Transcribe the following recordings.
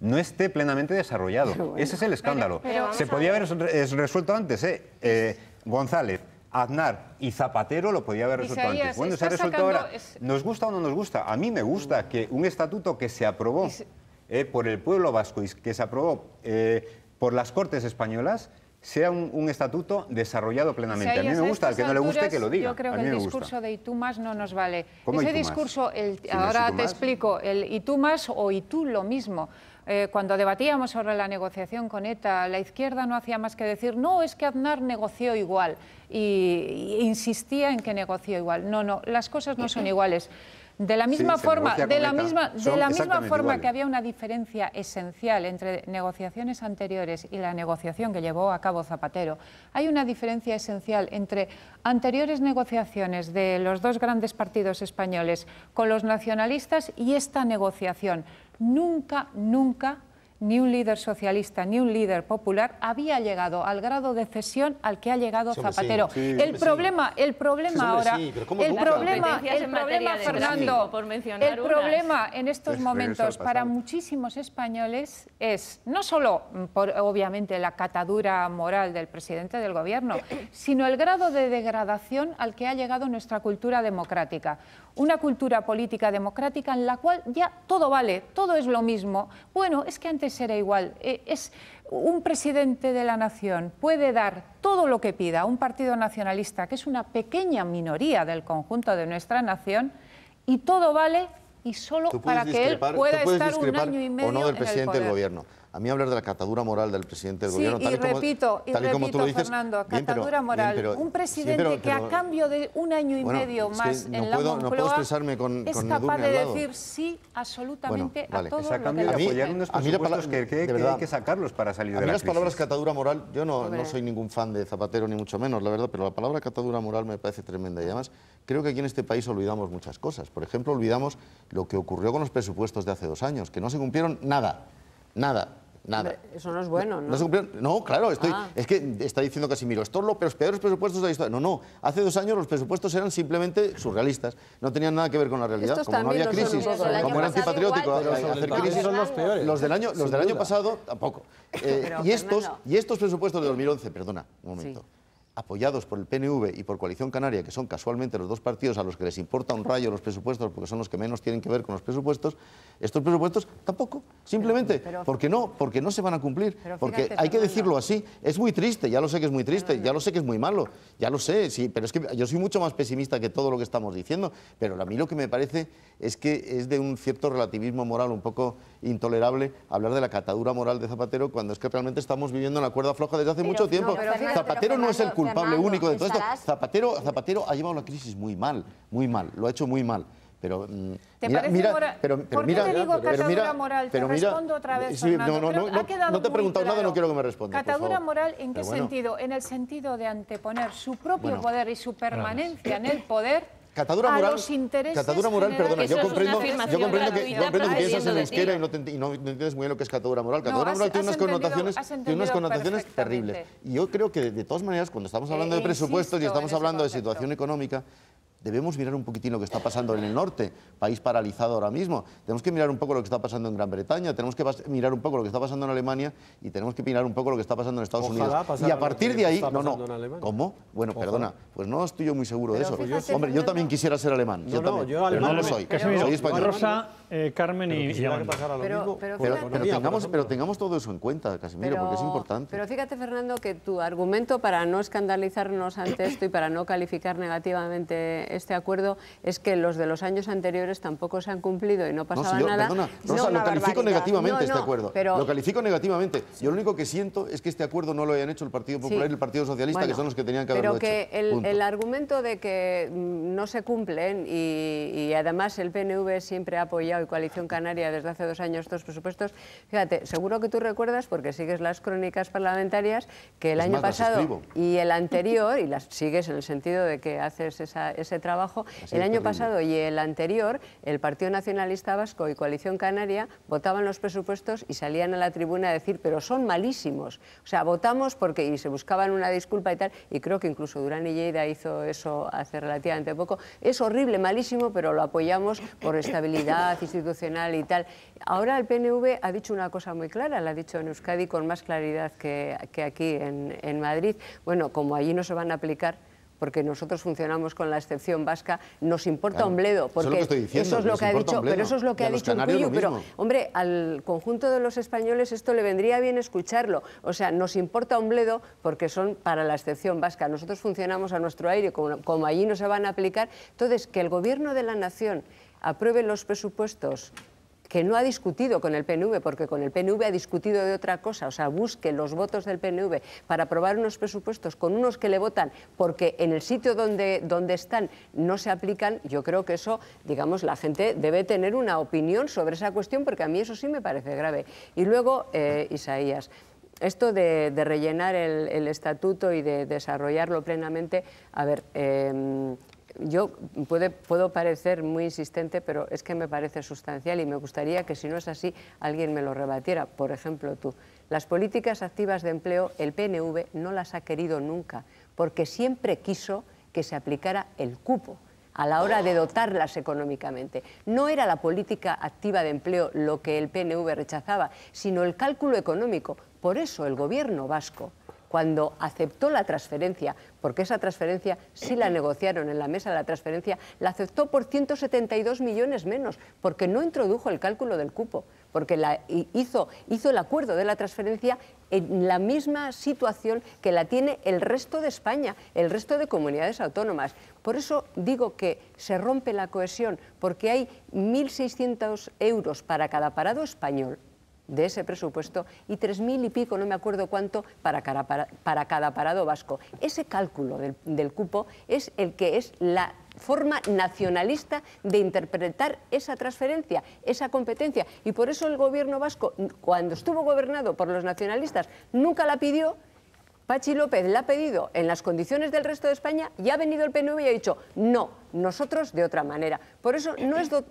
no esté plenamente desarrollado. Bueno, ese es el escándalo. Se podía haber resuelto antes, González, Aznar y Zapatero lo podía haber resuelto antes. Bueno, se ha resuelto ahora. ¿Nos gusta o no nos gusta? A mí me gusta que un estatuto que se aprobó por el pueblo vasco y que se aprobó por las Cortes españolas sea un estatuto desarrollado plenamente. A mí me gusta, al que no le guste que lo diga. Yo creo que el discurso de y tú más no nos vale. Ese discurso, ahora te explico, el y tú más o y tú lo mismo. Cuando debatíamos sobre la negociación con ETA, la izquierda no hacía más que decir, no, es que Aznar negoció igual, y insistía en que negoció igual. No, no, las cosas no son iguales. De la misma forma, que había una diferencia esencial entre negociaciones anteriores y la negociación que llevó a cabo Zapatero, hay una diferencia esencial entre anteriores negociaciones de los dos grandes partidos españoles con los nacionalistas y esta negociación. Nunca, nunca, ni un líder socialista ni un líder popular había llegado al grado de cesión al que ha llegado Zapatero. El problema en estos momentos para muchísimos españoles es no solo por, obviamente, la catadura moral del presidente del gobierno, sino el grado de degradación al que ha llegado nuestra cultura democrática. Una cultura política democrática en la cual ya todo vale, todo es lo mismo. Bueno, es que antes era igual. Un presidente de la nación puede dar todo lo que pida a un partido nacionalista, que es una pequeña minoría del conjunto de nuestra nación, y todo vale y solo para que él pueda estar un año y medio o no del presidente en el poder. del gobierno. A mí hablar de la catadura moral del presidente del gobierno, tal y como tú lo dices, Fernando, catadura moral. Un presidente que a cambio de un año y medio más en la Moncloa es capaz de decir sí absolutamente a todo lo que le apoyar unos presupuestos que hay que sacarlos para salir de la crisis. Las palabras catadura moral, yo no soy ningún fan de Zapatero ni mucho menos, la verdad, pero la palabra catadura moral me parece tremenda y además creo que aquí en este país olvidamos muchas cosas. Por ejemplo, olvidamos lo que ocurrió con los presupuestos de hace 2 años, que no se cumplieron nada. Nada. Eso no es bueno, ¿no? No, claro, es que está diciendo Casimiro, estos son los peores presupuestos de la historia. No, hace 2 años los presupuestos eran simplemente surrealistas, no tenían nada que ver con la realidad. Como no había crisis, como era antipatriótico hacer crisis, son los peores. Los del año pasado tampoco. Y estos presupuestos de 2011, perdona, un momento. Apoyados por el PNV y por Coalición Canaria, que son casualmente los dos partidos a los que les importa un rayo los presupuestos, porque son los que menos tienen que ver con los presupuestos, estos presupuestos tampoco, simplemente porque no se van a cumplir, porque hay que decirlo así. Es muy triste, ya lo sé que es muy triste, ya lo sé que es muy malo, ya lo sé, sí, pero es que yo soy mucho más pesimista que todo lo que estamos diciendo, pero a mí lo que me parece es que es de un cierto relativismo moral un poco intolerable hablar de la catadura moral de Zapatero cuando es que realmente estamos viviendo en la cuerda floja desde hace mucho tiempo. Zapatero no es el culpable único de todo esto. Zapatero ha llevado la crisis muy mal, lo ha hecho muy mal. Pero mira, ¿por qué te digo catadura moral? Te respondo otra vez, Fernando. No te he preguntado nada, no quiero que me respondas. ¿Catadura moral en qué sentido? En el sentido de anteponer su propio poder y su permanencia en el poder a los intereses catadura moral, perdona, yo comprendo que piensas en euskera y no entiendes muy bien lo que es catadura moral. Catadura moral tiene unas connotaciones terribles. Y yo creo que de todas maneras, cuando estamos hablando de presupuestos y estamos hablando de situación económica, debemos mirar un poquitín lo que está pasando en el norte, país paralizado ahora mismo. Tenemos que mirar un poco lo que está pasando en Gran Bretaña, tenemos que mirar un poco lo que está pasando en Alemania y tenemos que mirar un poco lo que está pasando en Estados Unidos. Y a partir de ahí... ¿Cómo? Bueno, perdona, pues no estoy yo muy seguro de eso. Hombre, yo también quisiera ser alemán, pero no lo soy. Soy español. Rosa, Carmen y pero tengamos todo eso en cuenta, Casimiro, porque es importante. Pero fíjate, Fernando, que tu argumento para no escandalizarnos ante esto y para no calificar negativamente este acuerdo es que los de los años anteriores tampoco se han cumplido y no pasaba nada. Perdona, Rosa, lo califico negativamente este acuerdo. Lo califico negativamente. Yo lo único que siento es que este acuerdo no lo hayan hecho el Partido Popular y el Partido Socialista, que son los que tenían que haberlo hecho. Pero que el argumento de que no se cumplen y además el PNV siempre ha apoyado y Coalición Canaria desde hace 2 años estos presupuestos, fíjate, seguro que tú recuerdas, porque sigues las crónicas parlamentarias, que el año pasado y el anterior, y las sigues en el sentido de que haces ese este trabajo. El año pasado y el anterior, el Partido Nacionalista Vasco y Coalición Canaria votaban los presupuestos y salían a la tribuna a decir, pero son malísimos. O sea, votamos porque, y se buscaban una disculpa y tal, y creo que incluso Durán y Lleida hizo eso hace relativamente poco. Es horrible, malísimo, pero lo apoyamos por estabilidad institucional y tal. Ahora el PNV ha dicho una cosa muy clara, la ha dicho en Euskadi con más claridad que aquí en Madrid. Bueno, como allí no se van a aplicar, porque nosotros funcionamos con la excepción vasca, nos importa un bledo, porque eso es lo que ha dicho, pero eso es lo que ha dicho Urkullu, pero hombre, al conjunto de los españoles esto le vendría bien escucharlo, o sea, nos importa un bledo porque son para la excepción vasca, nosotros funcionamos a nuestro aire, como allí no se van a aplicar, entonces que el Gobierno de la Nación apruebe los presupuestos que no ha discutido con el PNV, porque con el PNV ha discutido de otra cosa, o sea, busque los votos del PNV para aprobar unos presupuestos con unos que le votan porque en el sitio donde están no se aplican, yo creo que eso, digamos, la gente debe tener una opinión sobre esa cuestión, porque a mí eso sí me parece grave. Y luego, Isaías, esto de rellenar el estatuto y de desarrollarlo plenamente, a ver, yo puedo parecer muy insistente, pero es que me parece sustancial y me gustaría que, si no es así, alguien me lo rebatiera. Por ejemplo, tú. Las políticas activas de empleo, el PNV no las ha querido nunca, porque siempre quiso que se aplicara el cupo a la hora de dotarlas económicamente. No era la política activa de empleo lo que el PNV rechazaba, sino el cálculo económico. Por eso el Gobierno vasco, cuando aceptó la transferencia, porque esa transferencia sí la negociaron en la mesa de la transferencia, la aceptó por 172 millones menos, porque no introdujo el cálculo del cupo, porque hizo el acuerdo de la transferencia en la misma situación que la tiene el resto de España, el resto de comunidades autónomas. Por eso digo que se rompe la cohesión, porque hay 1.600 euros para cada parado español de ese presupuesto y 3.000 y pico, no me acuerdo cuánto, para cada parado vasco. Ese cálculo del cupo es el que es la forma nacionalista de interpretar esa transferencia, esa competencia. Y por eso el Gobierno vasco, cuando estuvo gobernado por los nacionalistas, nunca la pidió. Patxi López la ha pedido en las condiciones del resto de España y ha venido el PNV y ha dicho no, nosotros de otra manera. Por eso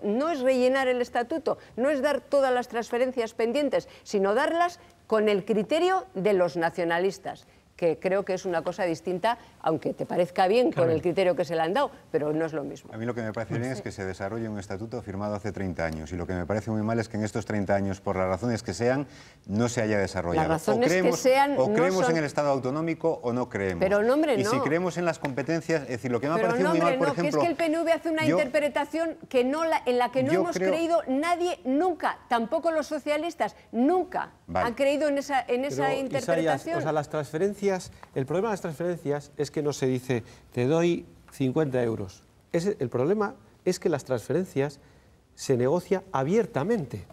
no es rellenar el estatuto, no es dar todas las transferencias pendientes, sino darlas con el criterio de los nacionalistas, que creo que es una cosa distinta, aunque te parezca bien con el criterio que se le han dado, pero no es lo mismo. A mí lo que me parece bien es que se desarrolle un estatuto firmado hace 30 años, y lo que me parece muy mal es que en estos 30 años, por las razones que sean, no se haya desarrollado. Las razones que sean, o creemos en el Estado autonómico o no creemos. Pero no, hombre, no. Y si creemos en las competencias, es decir, lo que me ha parecido muy mal, por ejemplo... que es que el PNV hace una interpretación que en la que no hemos creído nadie nunca, tampoco los socialistas, nunca han creído en esa interpretación. Isaías, o sea, las transferencias, el problema de las transferencias es que no se dice, te doy 50 euros. El problema es que las transferencias se negocia abiertamente.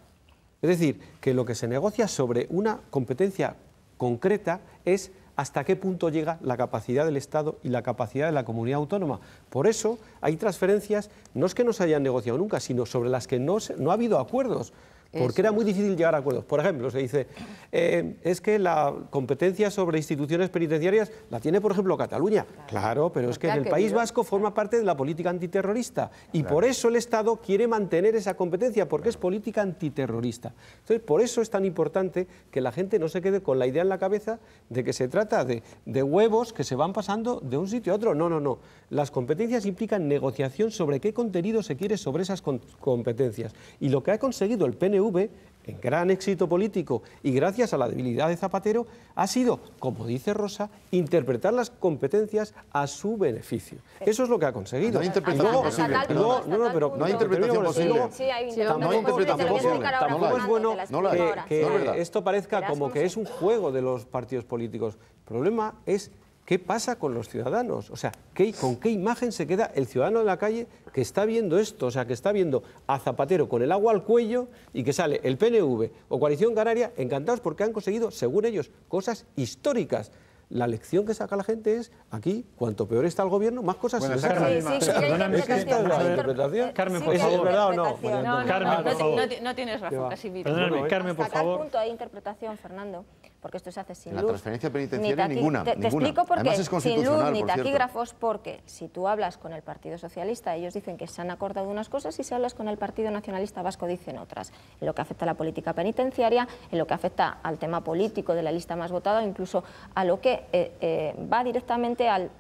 Es decir, que lo que se negocia sobre una competencia concreta es hasta qué punto llega la capacidad del Estado y la capacidad de la comunidad autónoma. Por eso hay transferencias, no es que no se hayan negociado nunca, sino sobre las que no ha habido acuerdos. Porque era muy difícil llegar a acuerdos. Por ejemplo, se dice, es que la competencia sobre instituciones penitenciarias la tiene, por ejemplo, Cataluña. Claro, pero es que en el País Vasco forma parte de la política antiterrorista. Y por eso el Estado quiere mantener esa competencia, porque es política antiterrorista. Entonces, por eso es tan importante que la gente no se quede con la idea en la cabeza de que se trata de huevos que se van pasando de un sitio a otro. No, no, no. Las competencias implican negociación sobre qué contenido se quiere sobre esas competencias. Y lo que ha conseguido el PNV, en gran éxito político y gracias a la debilidad de Zapatero, ha sido, como dice Rosa, interpretar las competencias a su beneficio. Eso es lo que ha conseguido. No hay interpretación posible. No hay interpretación posible. No hay interpretación posible. Tampoco es bueno que esto parezca como que es un juego de los partidos políticos. El problema es ¿qué pasa con los ciudadanos? O sea, ¿con qué imagen se queda el ciudadano de la calle que está viendo esto? O sea, que está viendo a Zapatero con el agua al cuello y que sale el PNV o Coalición Canaria encantados porque han conseguido, según ellos, cosas históricas. La lección que saca la gente es, aquí, cuanto peor está el gobierno, más cosas se sacan. Perdóname, es que esta es la interpretación. Carmen, por favor. ¿Es verdad o no? Carmen, por favor. No tienes razón, Casimiro. Perdóname, Carmen, por favor. Hasta tal punto hay interpretación, Fernando, porque esto se hace sin luz. La transferencia penitenciaria ninguna. Te explico por qué, sin luz ni taquígrafos, porque si tú hablas con el Partido Socialista, ellos dicen que se han acordado unas cosas, y si hablas con el Partido Nacionalista Vasco dicen otras, en lo que afecta a la política penitenciaria, en lo que afecta al tema político de la lista más votada, incluso a lo que va directamente a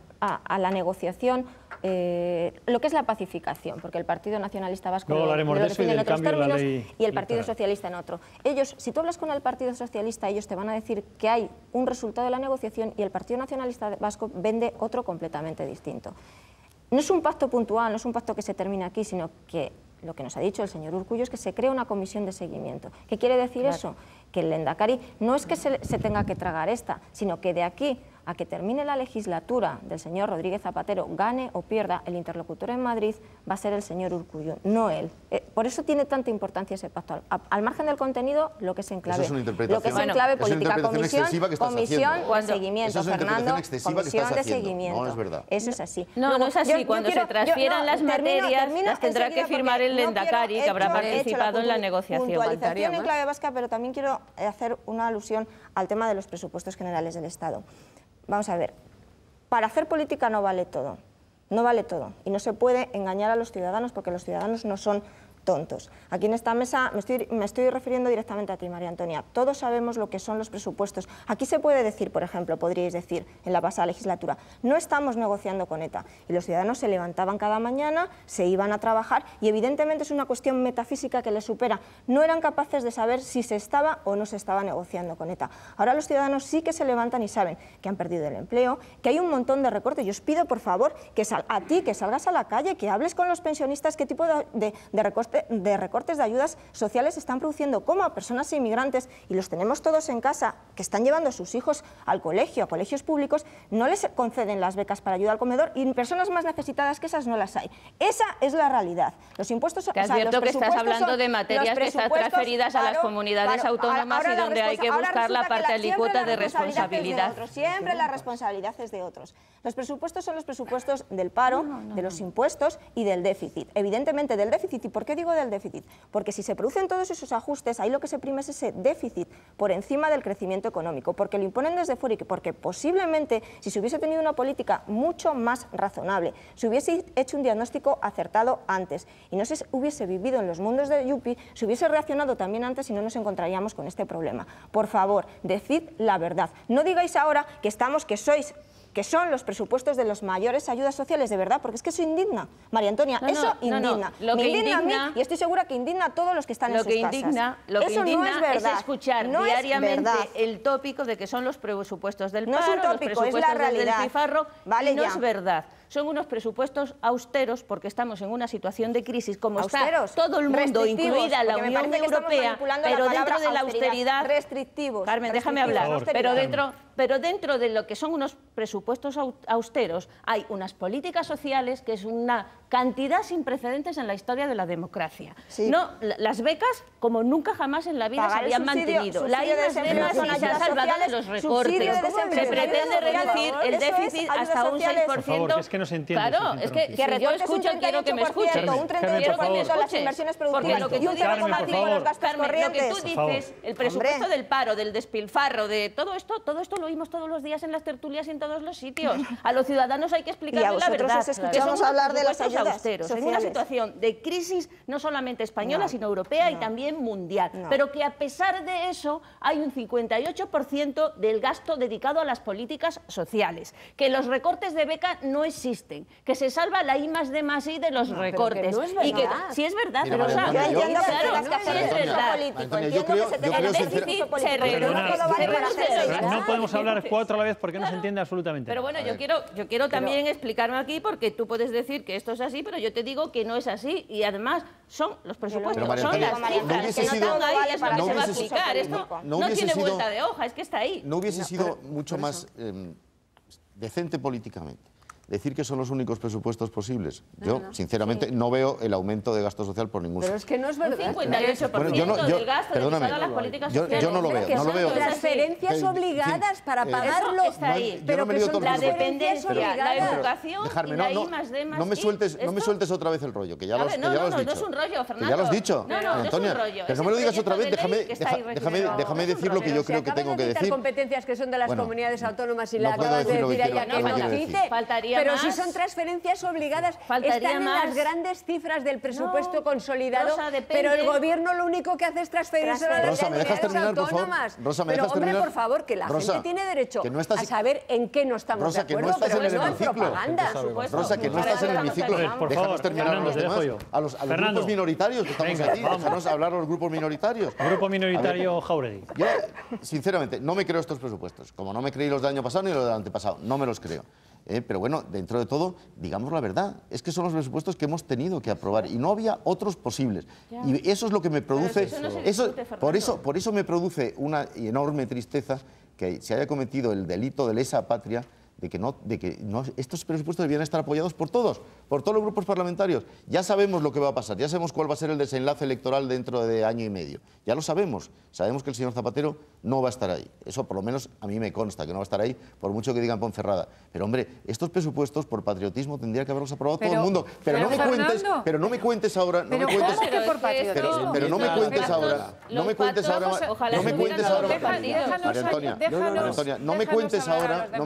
la negociación, lo que es la pacificación, porque el Partido Nacionalista Vasco lo define en otros términos y el Partido Socialista en otro. Ellos, si tú hablas con el Partido Socialista, ellos te van a decir que hay un resultado de la negociación y el Partido Nacionalista Vasco vende otro completamente distinto. No es un pacto puntual, no es un pacto que se termine aquí, sino que lo que nos ha dicho el señor Urkullu es que se crea una comisión de seguimiento. ¿Qué quiere decir eso? Que el Lehendakari no es que se tenga que tragar esta, sino que de aquí a que termine la legislatura del señor Rodríguez Zapatero, gane o pierda, el interlocutor en Madrid va a ser el señor Urkullu, no él. Por eso tiene tanta importancia ese pacto. Al margen del contenido, lo que es en clave, lo que es en clave política, comisión de Fernando, seguimiento, comisión de seguimiento. No es verdad. Eso es así. No es así. Cuando se transfieran las materias, las tendrá que firmar el Lehendakari, que habrá participado en la negociación. Puntualización en clave vasca, pero también quiero hacer una alusión al tema de los presupuestos generales del Estado. Vamos a ver, para hacer política no vale todo, y no se puede engañar a los ciudadanos porque los ciudadanos no son tontos. Aquí en esta mesa me estoy refiriendo directamente a ti, María Antonia. Todos sabemos lo que son los presupuestos. Aquí se puede decir, por ejemplo, podríais decir en la pasada legislatura, no estamos negociando con ETA. Y los ciudadanos se levantaban cada mañana, se iban a trabajar y evidentemente es una cuestión metafísica que les supera. No eran capaces de saber si se estaba o no se estaba negociando con ETA. Ahora los ciudadanos sí que se levantan y saben que han perdido el empleo, que hay un montón de recortes. Yo os pido, por favor, que salgas a la calle, que hables con los pensionistas qué tipo de recortes de ayudas sociales se están produciendo, como a personas inmigrantes, y los tenemos todos en casa, que están llevando a sus hijos al colegio, a colegios públicos, no les conceden las becas para ayuda al comedor, y personas más necesitadas que esas no las hay. Esa es la realidad. Los impuestos... Te advierto que estás hablando de materias que están transferidas a las comunidades autónomas y donde hay que buscar la parte alícuota de responsabilidad. Siempre la responsabilidad es de otros. Los presupuestos son los presupuestos del paro, de los impuestos y del déficit. Evidentemente del déficit. ¿Y por qué digo del déficit? Porque si se producen todos esos ajustes, ahí lo que se prima es ese déficit por encima del crecimiento económico, porque lo imponen desde fuera y porque posiblemente si se hubiese tenido una política mucho más razonable, se hubiese hecho un diagnóstico acertado antes y no se hubiese vivido en los mundos de Yupi, se hubiese reaccionado también antes y no nos encontraríamos con este problema. Por favor, decid la verdad. No digáis ahora que son los presupuestos de los mayores ayudas sociales, de verdad, porque es que eso indigna. María Antonia, eso indigna. Lo que indigna a mí, y estoy segura que indigna a todos los que están en sus casas. Lo que indigna es escuchar diariamente el tópico de que son los presupuestos del paro, no es un tópico, los presupuestos es la realidad. del despilfarro, vale, no es verdad. Son unos presupuestos austeros porque estamos en una situación de crisis, como está todo el mundo, incluida la Unión Europea, pero dentro de la austeridad... Restrictivos. Carmen, déjame hablar. Pero dentro de lo que son unos presupuestos austeros hay unas políticas sociales que es una cantidad sin precedentes en la historia de la democracia. Sí. No, las becas, como nunca jamás en la vida se habían mantenido. La I+D+ se ha salvado de los recortes. Se pretende reducir el déficit hasta un 6%. Por favor, que es que no se entiende. Claro, es que si yo escucho, quiero que me escuchen. Un 38% de las inversiones productivas y un 0,5% de los gastos corrientes. Lo que tú dices, el presupuesto del paro, del despilfarro, de todo esto lo oímos todos los días en las tertulias y en todos los sitios. A los ciudadanos hay que explicarles la verdad. Os escuchamos hablar de las ayudas austeros, en una situación de crisis no solamente española, sino europea y también mundial. Pero que a pesar de eso hay un 58% del gasto dedicado a las políticas sociales. Que los recortes de beca no existen. Que se salva la I+D+I de los recortes. Y que sí es verdad, pero yo entiendo que es verdad. El déficit se reduce. No podemos hablar cuatro a la vez porque no se entiende absolutamente. Pero bueno, yo quiero también explicarme aquí porque tú puedes decir que esto es así, pero yo te digo que no es así y además son los presupuestos, son las cifras, que no están ahí, es lo que se va a aplicar. Esto no tiene vuelta de hoja, es que está ahí. ¿No hubiese sido mucho más decente políticamente decir que son los únicos presupuestos posibles. Yo, sinceramente, no veo el aumento de gasto social por ningún sitio. Pero es que no es verdad. Un 58% del gasto dedicado a las políticas sociales. Yo no lo veo. No lo veo. Transferencias obligadas para pagarlo. Está ahí. Pero que son la dependencia, la educación y la I más D más I. No me sueltes otra vez el rollo, que ya lo has dicho. No es un rollo, Fernando. Que ya lo has dicho, Antonia. Pero no me lo digas otra vez, déjame decir lo que yo creo que tengo que decir. Competencias que son de las comunidades autónomas y la acabas de decir allá que no cite. Pero si son transferencias obligadas, están en las grandes cifras del presupuesto consolidado, pero el gobierno lo único que hace es transferirse a las comunidades autónomas. Pero hombre, por favor, que la gente tiene derecho a saber en qué no estamos de acuerdo, pero no en propaganda. Rosa, que no estás en el hemiciclo. Déjanos terminar los demás. A los grupos minoritarios que estamos aquí, déjanos hablar a los grupos minoritarios. Grupo minoritario Jáuregui. Yo, sinceramente, no me creo estos presupuestos. Como no me creí los del año pasado ni los del antepasado. No me los creo. Pero bueno, dentro de todo, digamos la verdad, es que son los presupuestos que hemos tenido que aprobar y no había otros posibles. Y eso es lo que me produce, por eso me produce una enorme tristeza que se haya cometido el delito de lesa patria de que estos presupuestos debían estar apoyados por todos los grupos parlamentarios. Ya sabemos lo que va a pasar, ya sabemos cuál va a ser el desenlace electoral dentro de año y medio. Ya lo sabemos que el señor Zapatero no va a estar ahí. Eso por lo menos a mí me consta que no va a estar ahí, por mucho que digan Ponferrada. Pero hombre, estos presupuestos por patriotismo tendría que haberlos aprobado todo el mundo. Pero no me cuentes ahora, no me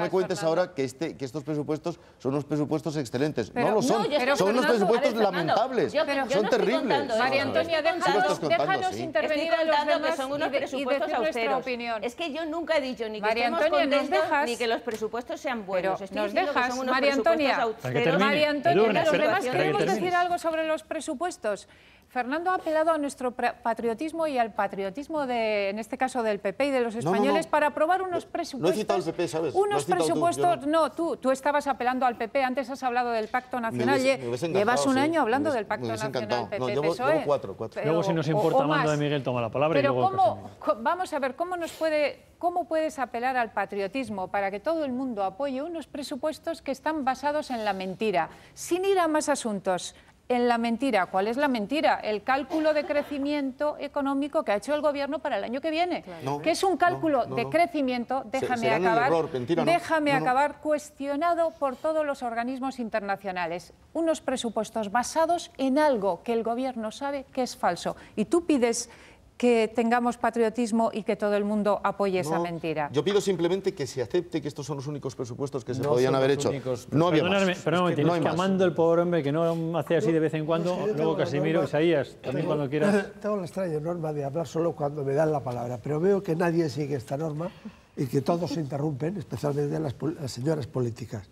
cuentes ahora que estos presupuestos son unos presupuestos excelentes. No lo son, son unos presupuestos lamentables, son terribles. María Antonia, déjanos intervenir a los demás que son unos presupuestos austeros. Es que yo nunca he dicho ni que estemos contentos ni que los presupuestos sean buenos. Estoy diciendo que son unos presupuestos austeros. María Antonia, los demás queremos decir algo sobre los presupuestos. Fernando ha apelado a nuestro patriotismo y al patriotismo, en este caso del PP y de los españoles, para aprobar unos presupuestos. No he citado al PP, ¿sabes? Unos presupuestos. No, tú estabas apelando al PP, antes has hablado del Pacto Nacional. Llevas un año hablando del Pacto Nacional PP. Llevo 4. Luego, si nos importa, Mando de Miguel toma la palabra. Pero y luego vamos a ver, ¿cómo puedes apelar al patriotismo para que todo el mundo apoye unos presupuestos que están basados en la mentira, sin ir a más asuntos? En la mentira. ¿Cuál es la mentira? El cálculo de crecimiento económico que ha hecho el Gobierno para el año que viene, que es un cálculo de crecimiento, déjame acabar, cuestionado por todos los organismos internacionales. Unos presupuestos basados en algo que el Gobierno sabe que es falso. Y tú pides que tengamos patriotismo y que todo el mundo apoye esa mentira. Yo pido simplemente que se acepte que estos son los únicos presupuestos que se podían haber hecho. No había más. Perdóname, es que Amando, el pobre hombre, que no hace así de vez en cuando, luego Casimiro, Isaías, también cuando quieras. Tengo la extraña norma de hablar solo cuando me dan la palabra, pero veo que nadie sigue esta norma y que todos se interrumpen, especialmente las señoras políticas.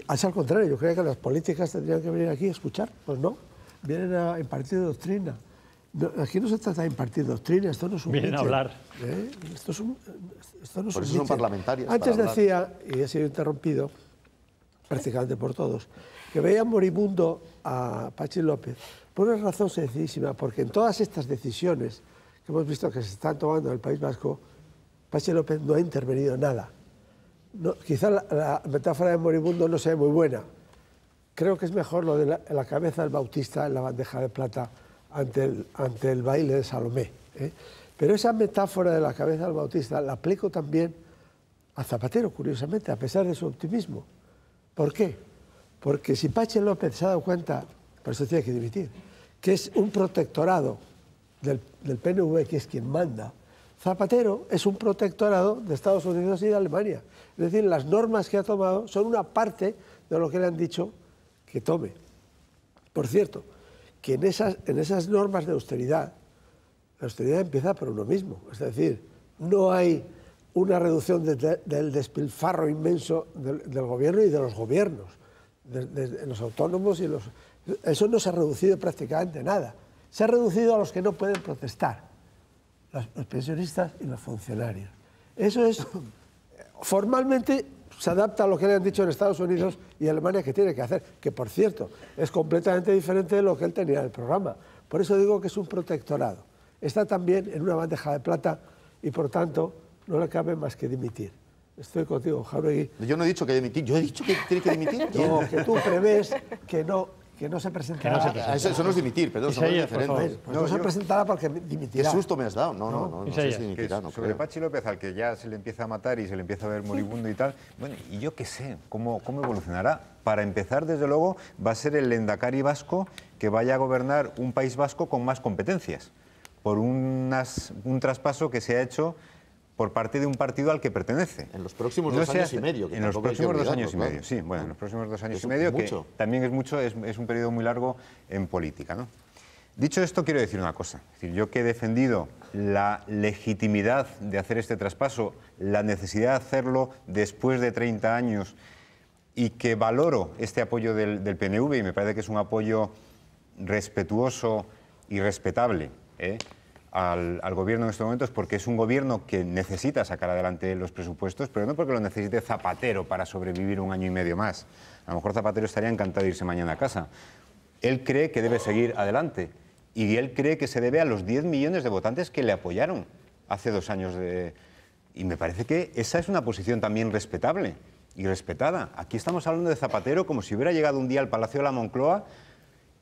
Al contrario, yo creo que las políticas tendrían que venir aquí a escuchar. Pues no, vienen a impartir doctrina. No, aquí no se trata de impartir doctrina, esto no es un Vienen a hablar. Esto no es un Por eso son parlamentarios. Antes decía, y he sido interrumpido prácticamente por todos, que veía moribundo a Patxi López por una razón sencillísima, porque en todas estas decisiones que hemos visto que se están tomando en el País Vasco, Patxi López no ha intervenido en nada. Quizá la metáfora de moribundo no sea muy buena. Creo que es mejor lo de la cabeza del Bautista en la bandeja de plata ante el baile de Salomé. Pero esa metáfora de la cabeza del Bautista la aplico también a Zapatero, curiosamente, a pesar de su optimismo. ¿Por qué? Porque si Patxi López se ha dado cuenta, por eso tiene que dimitir, que es un protectorado del PNV, que es quien manda, Zapatero es un protectorado de Estados Unidos y de Alemania. Es decir, las normas que ha tomado son una parte de lo que le han dicho que tome. Por cierto, que en esas normas de austeridad, la austeridad empieza por uno mismo. Es decir, no hay una reducción del despilfarro inmenso del gobierno y de los gobiernos, de los autónomos y eso no se ha reducido prácticamente nada. Se ha reducido a los que no pueden protestar, los pensionistas y los funcionarios. Eso es, formalmente, se adapta a lo que le han dicho en Estados Unidos y Alemania que tiene que hacer, que por cierto es completamente diferente de lo que él tenía en el programa. Por eso digo que es un protectorado. Está también en una bandeja de plata y por tanto no le cabe más que dimitir. Estoy contigo, Jauregui. Yo no he dicho que dimitir, yo he dicho que tiene que dimitir. No, que tú prevés que no se presentará. Eso no es dimitir, perdón, son diferentes. Pues no se presentará porque dimitirá. ¿Qué susto me has dado? No sé si dimitirá. Sobre Pachi López, al que ya se le empieza a matar y se le empieza a ver moribundo y tal, bueno, y yo qué sé, ¿cómo evolucionará? Para empezar, desde luego, va a ser el Lehendakari vasco que vaya a gobernar un País Vasco con más competencias, por un traspaso que se ha hecho por parte de un partido al que pertenece. En los próximos 2 años y medio. En los próximos 2 años y medio, sí. Bueno, en los próximos 2 años y medio, que también es mucho, es un periodo muy largo en política, ¿no? Dicho esto, quiero decir una cosa. Es decir, yo que he defendido la legitimidad de hacer este traspaso, la necesidad de hacerlo después de 30 años y que valoro este apoyo del PNV, y me parece que es un apoyo respetuoso y respetable, al gobierno en estos momentos, porque es un gobierno que necesita sacar adelante los presupuestos, pero no porque lo necesite Zapatero para sobrevivir 1 año y medio más. A lo mejor Zapatero estaría encantado de irse mañana a casa. Él cree que debe seguir adelante y él cree que se debe a los 10 millones de votantes que le apoyaron hace 2 años. Y me parece que esa es una posición también respetable y respetada. Aquí estamos hablando de Zapatero como si hubiera llegado un día al Palacio de la Moncloa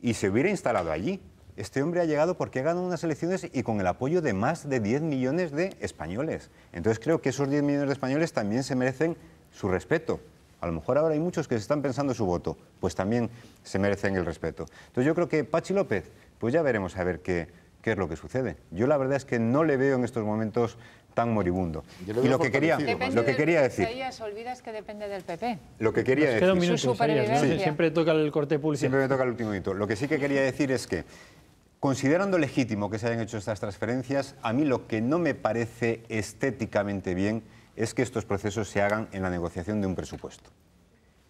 y se hubiera instalado allí. Este hombre ha llegado porque ha ganado unas elecciones y con el apoyo de más de 10 millones de españoles. Entonces creo que esos 10 millones de españoles también se merecen su respeto. A lo mejor ahora hay muchos que se están pensando su voto, pues también se merecen el respeto. Entonces yo creo que Pachi López, pues ya veremos a ver qué es lo que sucede. Yo la verdad es que no le veo en estos momentos tan moribundo. Y lo que quería decir... Isaías, olvidas que depende del PP. Lo que quería decir... Queda un minuto, Isaías, ¿no? Siempre toca el corte público. Siempre me toca el último minuto. Lo que sí que quería decir es que, considerando legítimo que se hayan hecho estas transferencias, a mí lo que no me parece estéticamente bien es que estos procesos se hagan en la negociación de un presupuesto.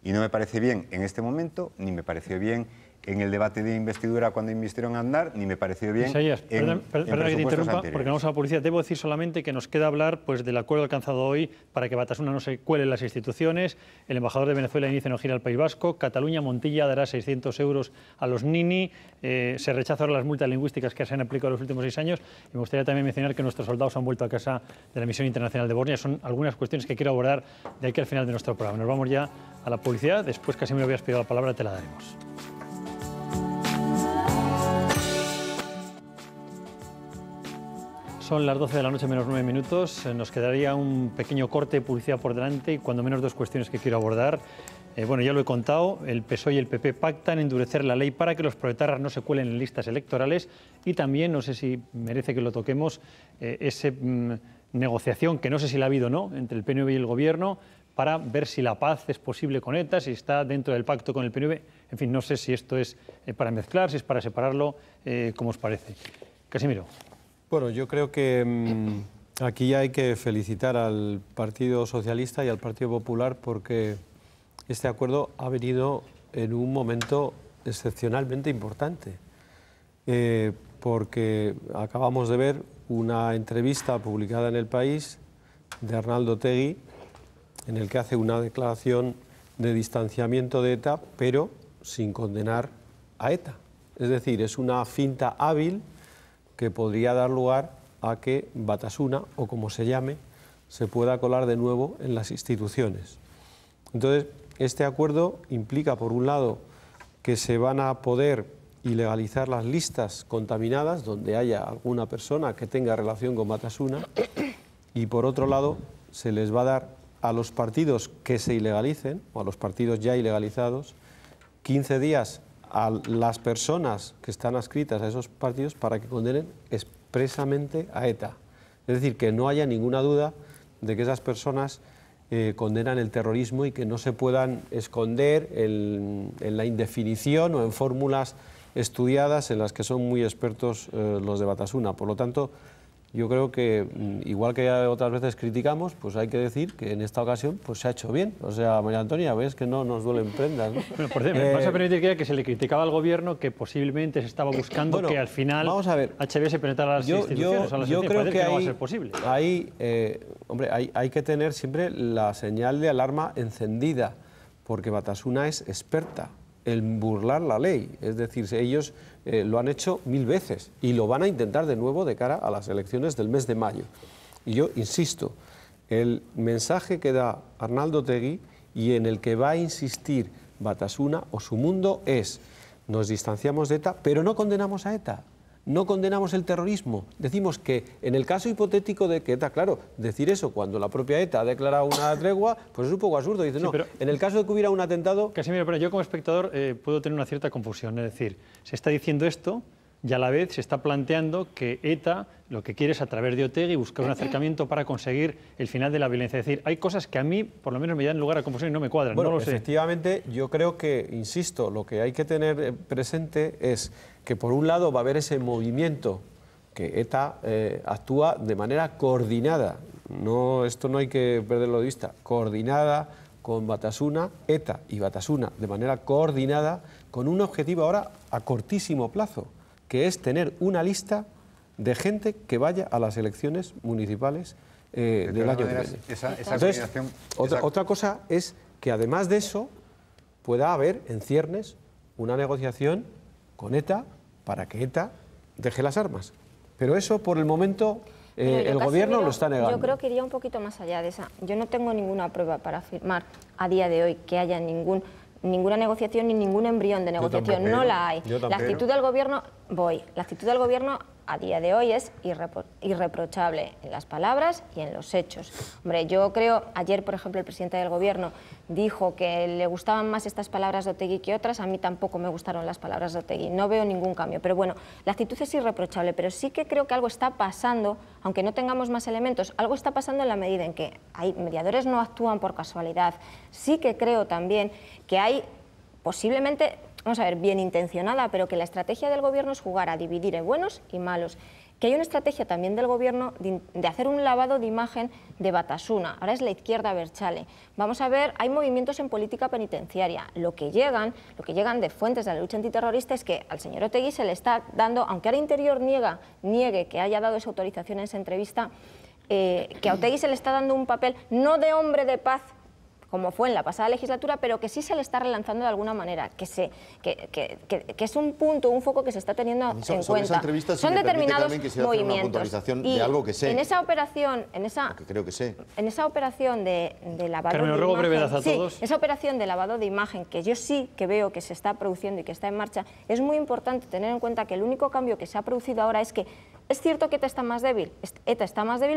Y no me parece bien en este momento, ni me pareció bien en el debate de investidura cuando investigaron a Aznar, ni me pareció bien Isaías, en perdón que te interrumpa, porque vamos a la publicidad. Debo decir solamente que nos queda hablar pues, del acuerdo alcanzado hoy para que Batasuna no se cuele en las instituciones. El embajador de Venezuela inicia no gira al País Vasco. Cataluña, Montilla dará 600 euros a los Nini. Se rechazan las multas lingüísticas que se han aplicado en los últimos 6 años. Y me gustaría también mencionar que nuestros soldados han vuelto a casa de la misión internacional de Bosnia. Son algunas cuestiones que quiero abordar de aquí al final de nuestro programa. Nos vamos ya a la publicidad. Después, casi me habías pedido la palabra, te la daremos. Son las 12 de la noche menos 9 minutos. Nos quedaría un pequeño corte de publicidad por delante y cuando menos 2 cuestiones que quiero abordar. Bueno, ya lo he contado, el PSOE y el PP pactan endurecer la ley para que los proetarras no se cuelen en listas electorales y también, no sé si merece que lo toquemos, esa negociación, que no sé si la ha habido o no, entre el PNV y el Gobierno para ver si la paz es posible con ETA, si está dentro del pacto con el PNV. En fin, no sé si esto es para mezclar, si es para separarlo, ¿cómo os parece? Casimiro. Bueno, yo creo que aquí hay que felicitar al Partido Socialista y al Partido Popular porque este acuerdo ha venido en un momento excepcionalmente importante, porque acabamos de ver una entrevista publicada en El País de Arnaldo Otegi en el que hace una declaración de distanciamiento de ETA, pero sin condenar a ETA. Es decir, es una finta hábil que podría dar lugar a que Batasuna, o como se llame, se pueda colar de nuevo en las instituciones. Entonces, este acuerdo implica, por un lado, que se van a poder ilegalizar las listas contaminadas donde haya alguna persona que tenga relación con Batasuna y, por otro lado, se les va a dar a los partidos que se ilegalicen, o a los partidos ya ilegalizados, 15 días a las personas que están adscritas a esos partidos para que condenen expresamente a ETA. Es decir, que no haya ninguna duda de que esas personas condenan el terrorismo y que no se puedan esconder en la indefinición o en fórmulas estudiadas en las que son muy expertos los de Batasuna. Por lo tanto, yo creo que, igual que otras veces criticamos, pues hay que decir que en esta ocasión pues se ha hecho bien. O sea, María Antonia, ves que no nos duelen prendas, ¿no? Bueno, por cierto, me vas a permitir que se le criticaba al Gobierno que posiblemente se estaba buscando que al final vamos a ver, HB se penetrara a las instituciones. Yo creo que no va a ser posible. Hombre, hay que tener siempre la señal de alarma encendida, porque Batasuna es experta en burlar la ley. Es decir, ellos lo han hecho 1000 veces y lo van a intentar de nuevo de cara a las elecciones del mes de mayo. Y yo insisto, el mensaje que da Arnaldo Otegi y en el que va a insistir Batasuna o su mundo es: nos distanciamos de ETA, pero no condenamos a ETA. No condenamos el terrorismo. Decimos que en el caso hipotético de que ETA, claro, decir eso cuando la propia ETA ha declarado una tregua, pues es un poco absurdo. Dice, sí, no, pero en el caso de que hubiera un atentado... Casimiro, pero yo como espectador puedo tener una cierta confusión. Es decir, se está diciendo esto y a la vez se está planteando que ETA lo que quiere es, a través de Otegi, buscar un acercamiento para conseguir el final de la violencia. Es decir, hay cosas que a mí, por lo menos, me dan lugar a confusión y no me cuadran. Bueno, no lo sé. Efectivamente, yo creo que, insisto, lo que hay que tener presente es que por un lado va a haber ese movimiento que ETA actúa de manera coordinada. Esto no hay que perderlo de vista. Coordinada con Batasuna, ETA y Batasuna, de manera coordinada, con un objetivo ahora a cortísimo plazo, que es tener una lista de gente que vaya a las elecciones municipales del año que viene. Entonces, otra cosa es que además de eso pueda haber en ciernes una negociación con ETA para que ETA deje las armas. Pero eso por el momento el gobierno lo está negando. Yo creo que iría un poquito más allá de esa. Yo no tengo ninguna prueba para afirmar a día de hoy que haya ninguna negociación ni ningún embrión de negociación. No la hay. La actitud del gobierno, la actitud del gobierno a día de hoy es irreprochable en las palabras y en los hechos. Hombre, yo creo, ayer por ejemplo el presidente del gobierno dijo que le gustaban más estas palabras de Otegi que otras. A mí tampoco me gustaron las palabras de Otegi, no veo ningún cambio, pero bueno, la actitud es irreprochable, pero sí que creo que algo está pasando, aunque no tengamos más elementos, algo está pasando en la medida en que hay mediadores no actúan por casualidad. Sí que creo también que hay posiblemente, vamos a ver, bien intencionada, pero que la estrategia del gobierno es jugar a dividir en buenos y malos. Que hay una estrategia también del gobierno de hacer un lavado de imagen de Batasuna. Ahora es la izquierda abertzale. Vamos a ver, hay movimientos en política penitenciaria. Lo que llegan de fuentes de la lucha antiterrorista es que al señor Otegi se le está dando, aunque ahora Interior niegue que haya dado esa autorización en esa entrevista, que a Otegi se le está dando un papel no de hombre de paz, como fue en la pasada legislatura, pero que sí se le está relanzando de alguna manera, que es un punto, un foco que se está teniendo en cuenta. Son determinados movimientos. De algo que sé. En esa operación, creo que sé. En esa operación de lavado Carmen, de ruego imagen, brevedad a todos. Esa operación de lavado de imagen que yo sí que veo que se está produciendo y que está en marcha, es muy importante tener en cuenta que el único cambio que se ha producido ahora es que es cierto que ETA está más débil,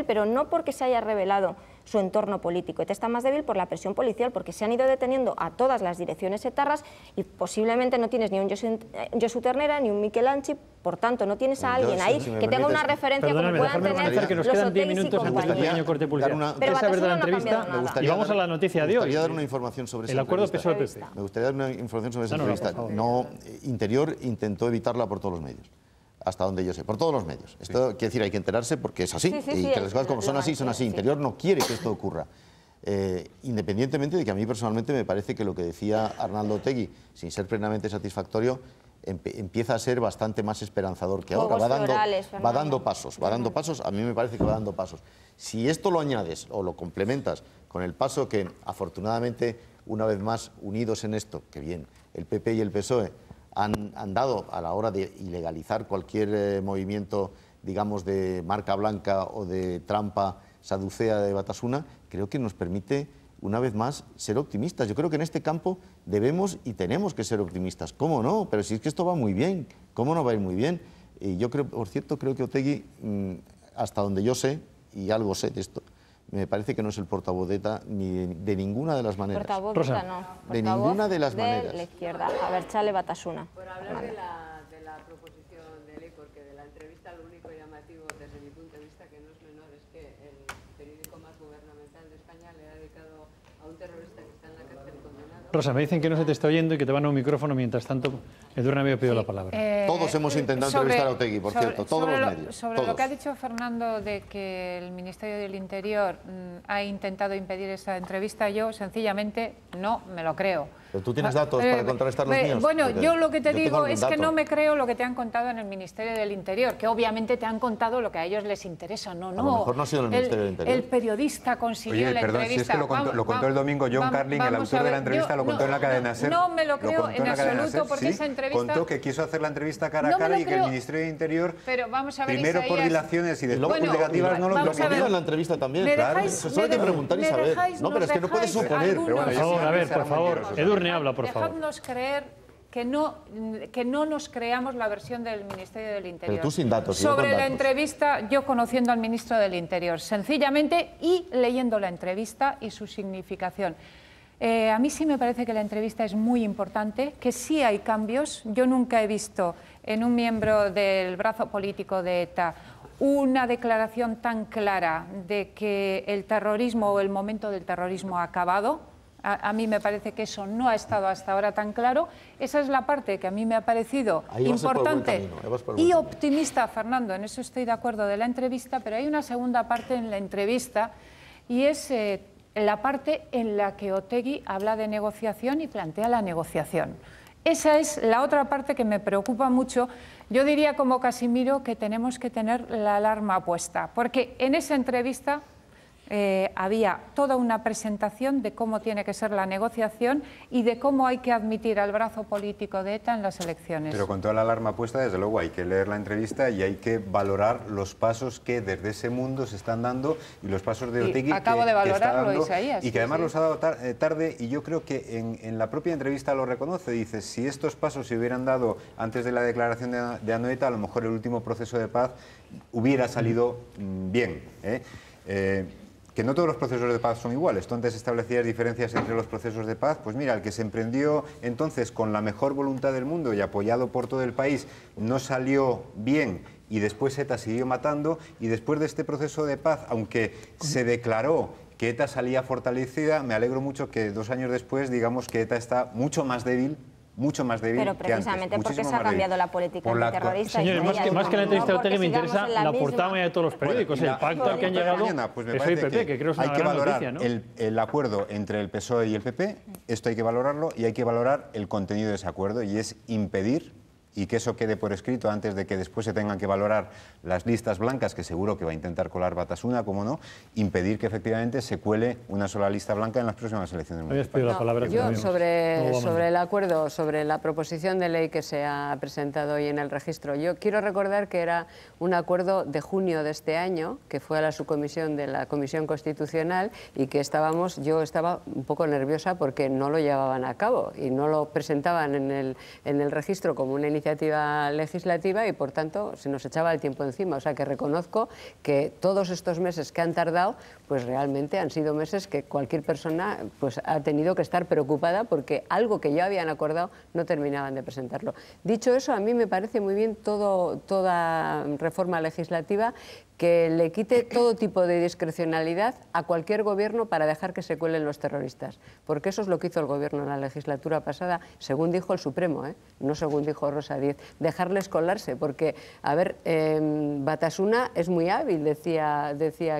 pero no porque se haya revelado su entorno político. ETA está más débil por la presión policial, porque se han ido deteniendo a todas las direcciones etarras y posiblemente no tienes ni un Josu Ternera ni un Miquel Anchi, por tanto no tienes a alguien ahí que tenga una referencia como puedan tener que nos quedan 10 minutos antes del pequeño corte publicitario. ¿Quieres saber de la entrevista? Y vamos a la noticia de hoy. Me gustaría dar una información sobre esa el acuerdo PSOE-PP. Me gustaría dar una información sobre esa entrevista. Interior intentó evitarla por todos los medios. Hasta donde yo sé, por todos los medios. Esto quiere decir, hay que enterarse porque es así, y que las cosas como son así, son así. Interior no quiere que esto ocurra. Independientemente de que a mí personalmente me parece que lo que decía Arnaldo Otegi, sin ser plenamente satisfactorio, empieza a ser bastante más esperanzador que ahora. Va dando pasos, a mí me parece que va dando pasos. Si esto lo añades o lo complementas con el paso que, afortunadamente, una vez más, unidos en esto, que bien, el PP y el PSOE, han dado a la hora de ilegalizar cualquier movimiento, digamos, de marca blanca o de trampa saducea de Batasuna, creo que nos permite, una vez más, ser optimistas. Yo creo que en este campo debemos y tenemos que ser optimistas. ¿Cómo no? Pero si es que esto va muy bien, ¿cómo no va a ir muy bien? Y yo creo, por cierto, creo que Otegi, hasta donde yo sé, y algo sé de esto, me parece que no es el portavoz de ETA ni de ninguna de las maneras. Portavoz de ETA no. De ninguna de las maneras. De la izquierda, abertzale Batasuna. Por hablar de la proposición de ley, porque de la entrevista lo único llamativo desde mi punto de vista, que no es menor, es que el periódico más gubernamental de España le ha dedicado a un terrorista que está en la cárcel condenado. Rosa, me dicen que no se te está oyendo y que te van a un micrófono. Mientras tanto, Edurne me ha pedido la palabra. Todos hemos intentado entrevistar a Otegi, por cierto, todos los medios. Sobre lo que ha dicho Fernando de que el Ministerio del Interior ha intentado impedir esa entrevista, yo sencillamente no me lo creo. ¿Pero tú tienes datos para contrarrestar los míos? Bueno, yo lo que te digo es que no me creo lo que te han contado en el Ministerio del Interior, que obviamente te han contado lo que a ellos les interesa. No, a lo mejor no ha sido en el Ministerio del Interior. El periodista consiguió la entrevista. Si es que lo contó el domingo John Carlin, el autor de la entrevista, lo contó en la cadena SER. No me lo creo en absoluto, porque esa entrevista... Contó que quiso hacer la entrevista cara a cara y que el Ministerio de Interior, primero por dilaciones y después por negativas, no lo permitió. En la entrevista también, claro. Eso hay que preguntar y saber. No, pero es que no puedes suponer. Por favor, Edurne habla, por favor. Dejadnos creer que no nos creamos la versión del Ministerio del Interior. Pero tú sin datos. Sobre la entrevista, yo conociendo al ministro del Interior, sencillamente, y leyendo la entrevista y su significación. A mí sí me parece que la entrevista es muy importante, que sí hay cambios. Yo nunca he visto en un miembro del brazo político de ETA una declaración tan clara de que el terrorismo o el momento del terrorismo ha acabado. A mí me parece que eso no ha estado hasta ahora tan claro. Esa es la parte que a mí me ha parecido importante y optimista, Fernando, en eso estoy de acuerdo, de la entrevista, pero hay una segunda parte en la entrevista y es la parte en la que Otegi habla de negociación y plantea la negociación. Esa es la otra parte que me preocupa mucho. Yo diría como Casimiro que tenemos que tener la alarma puesta, porque en esa entrevista había toda una presentación de cómo tiene que ser la negociación y de cómo hay que admitir al brazo político de ETA en las elecciones. Pero con toda la alarma puesta, desde luego, hay que leer la entrevista y hay que valorar los pasos que desde ese mundo se están dando y los pasos de Otegi acabo de valorarlo, Isaías. Y que además los ha dado tarde, y yo creo que en la propia entrevista lo reconoce. Dice, si estos pasos se hubieran dado antes de la declaración de Anoeta, a lo mejor el último proceso de paz hubiera salido bien. Que no todos los procesos de paz son iguales. Tú antes establecías diferencias entre los procesos de paz. Pues mira, el que se emprendió entonces con la mejor voluntad del mundo y apoyado por todo el país no salió bien y después ETA siguió matando, y después de este proceso de paz, aunque se declaró que ETA salía fortalecida, me alegro mucho que 2 años después digamos que ETA está mucho más débil. Pero precisamente porque se ha cambiado la política antiterrorista. Señores, más que la entrevista de Otegi me interesa la portada de todos los periódicos, el pacto al que han llegado PSOE y PP, que creo que es una gran noticia, ¿no? El acuerdo entre el PSOE y el PP, esto hay que valorarlo, y hay que valorar el contenido de ese acuerdo, y es impedir, y que eso quede por escrito antes de que después se tengan que valorar las listas blancas, que seguro que va a intentar colar Batasuna, como no, impedir que efectivamente se cuele una sola lista blanca en las próximas elecciones municipales. Yo sobre el acuerdo, sobre la proposición de ley que se ha presentado hoy en el registro, yo quiero recordar que era un acuerdo de junio de este año, que fue a la subcomisión de la Comisión Constitucional, y que yo estaba un poco nerviosa porque no lo llevaban a cabo y no lo presentaban en el registro como una iniciativa legislativa, y por tanto se nos echaba el tiempo encima. O sea que reconozco que todos estos meses que han tardado, pues realmente han sido meses que cualquier persona pues ha tenido que estar preocupada porque algo que ya habían acordado no terminaban de presentarlo. Dicho eso, a mí me parece muy bien toda reforma legislativa que le quite todo tipo de discrecionalidad a cualquier gobierno para dejar que se cuelen los terroristas, porque eso es lo que hizo el gobierno en la legislatura pasada, según dijo el Supremo, no según dijo Rosa Díez, dejarles colarse, porque, a ver, Batasuna es muy hábil, decía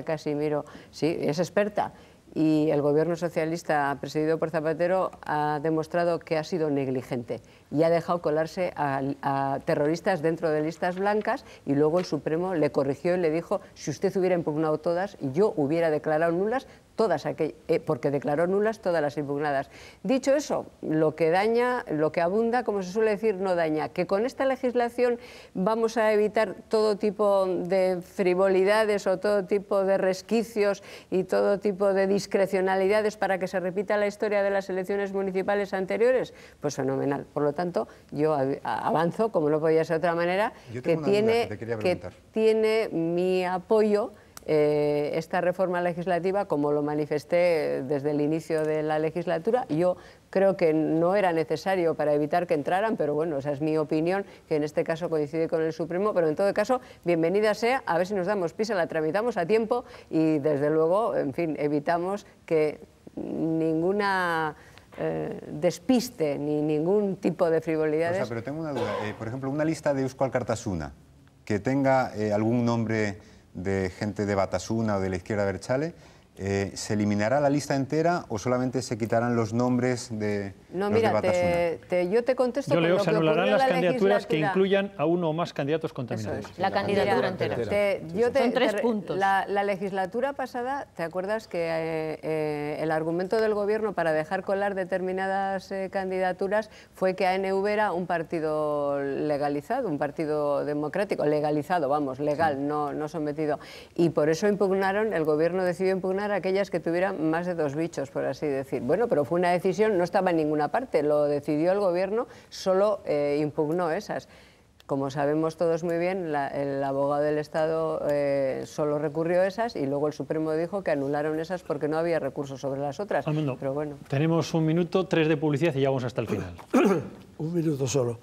Casimiro, sí, es experta, y el gobierno socialista presidido por Zapatero ha demostrado que ha sido negligente y ha dejado colarse a terroristas dentro de listas blancas, y luego el Supremo le corrigió y le dijo, si usted hubiera impugnado todas, yo hubiera declarado nulas todas aquellas, porque declaró nulas todas las impugnadas. Dicho eso, lo que daña, lo que abunda, como se suele decir, no daña. Que con esta legislación vamos a evitar todo tipo de frivolidades o todo tipo de resquicios y todo tipo de discrecionalidades para que se repita la historia de las elecciones municipales anteriores, pues fenomenal. Por lo tanto, yo avanzo, como no podía ser de otra manera, que tiene mi apoyo esta reforma legislativa, como lo manifesté desde el inicio de la legislatura. Yo creo que no era necesario para evitar que entraran, pero bueno, esa es mi opinión, que en este caso coincide con el Supremo, pero en todo caso, bienvenida sea, a ver si nos damos prisa, la tramitamos a tiempo y desde luego, en fin, evitamos que ninguna despiste ni ningún tipo de frivolidades. O sea, pero tengo una duda, por ejemplo, una lista de Eusko Alkartasuna que tenga algún nombre de gente de Batasuna o de la izquierda abertzale, ¿se eliminará la lista entera o solamente se quitarán los nombres de no, los mira, de Batasuna? yo te contesto. Yo leo, se anularán las candidaturas que legislatura... incluyan a uno o más candidatos contaminados. La candidatura entera. Son 3 puntos. La legislatura pasada, ¿te acuerdas que el argumento del Gobierno para dejar colar determinadas candidaturas fue que ANV era un partido legalizado, un partido democrático, legalizado, vamos, legal, sí, no sometido. Y por eso impugnaron, el Gobierno decidió impugnar aquellas que tuvieran más de 2 bichos, por así decir. Bueno, pero fue una decisión, no estaba en ninguna parte, lo decidió el Gobierno, solo impugnó esas. Como sabemos todos muy bien, el abogado del Estado solo recurrió esas y luego el Supremo dijo que anularon esas porque no había recursos sobre las otras. Armando, pero bueno. Tenemos 1 minuto, 3 de publicidad y ya vamos hasta el final. 1 minuto solo.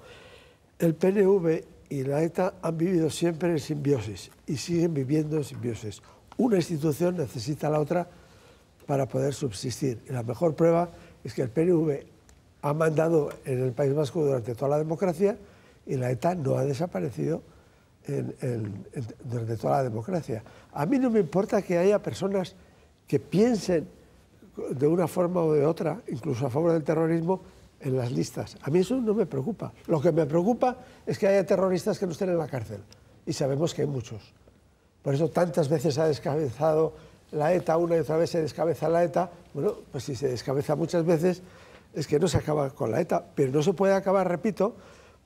El PNV y la ETA han vivido siempre en simbiosis y siguen viviendo en simbiosis. Una institución necesita a la otra para poder subsistir. Y la mejor prueba es que el PNV ha mandado en el País Vasco durante toda la democracia y la ETA no ha desaparecido durante toda la democracia. A mí no me importa que haya personas que piensen de una forma o de otra, incluso a favor del terrorismo, en las listas. A mí eso no me preocupa. Lo que me preocupa es que haya terroristas que no estén en la cárcel. Y sabemos que hay muchos. Por eso tantas veces ha descabezado la ETA, una y otra vez se descabeza la ETA. Bueno, pues si se descabeza muchas veces es que no se acaba con la ETA, pero no se puede acabar, repito,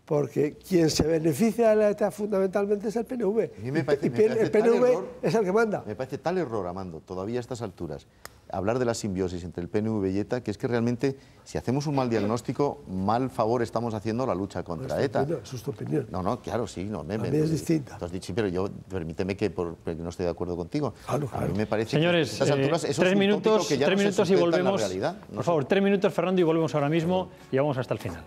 porque quien se beneficia de la ETA fundamentalmente es el PNV. El PNV es el que manda. Me parece tal error, Armando, todavía a estas alturas, hablar de la simbiosis entre el PNV y ETA, que es que realmente, si hacemos un mal diagnóstico, mal favor estamos haciendo a la lucha contra ETA. Eso es tu opinión. No, claro, sí. No, a mí es distinta. Tú has dicho, sí, pero yo, permíteme que no estoy de acuerdo contigo. Claro. A mí me parece Señores, que a estas alturas eso 3 minutos, es un tópico que ya 3 no minutos se y sustenta en la volvemos. realidad. No por favor, 3 minutos, Fernando, y volvemos ahora mismo y vamos hasta el final.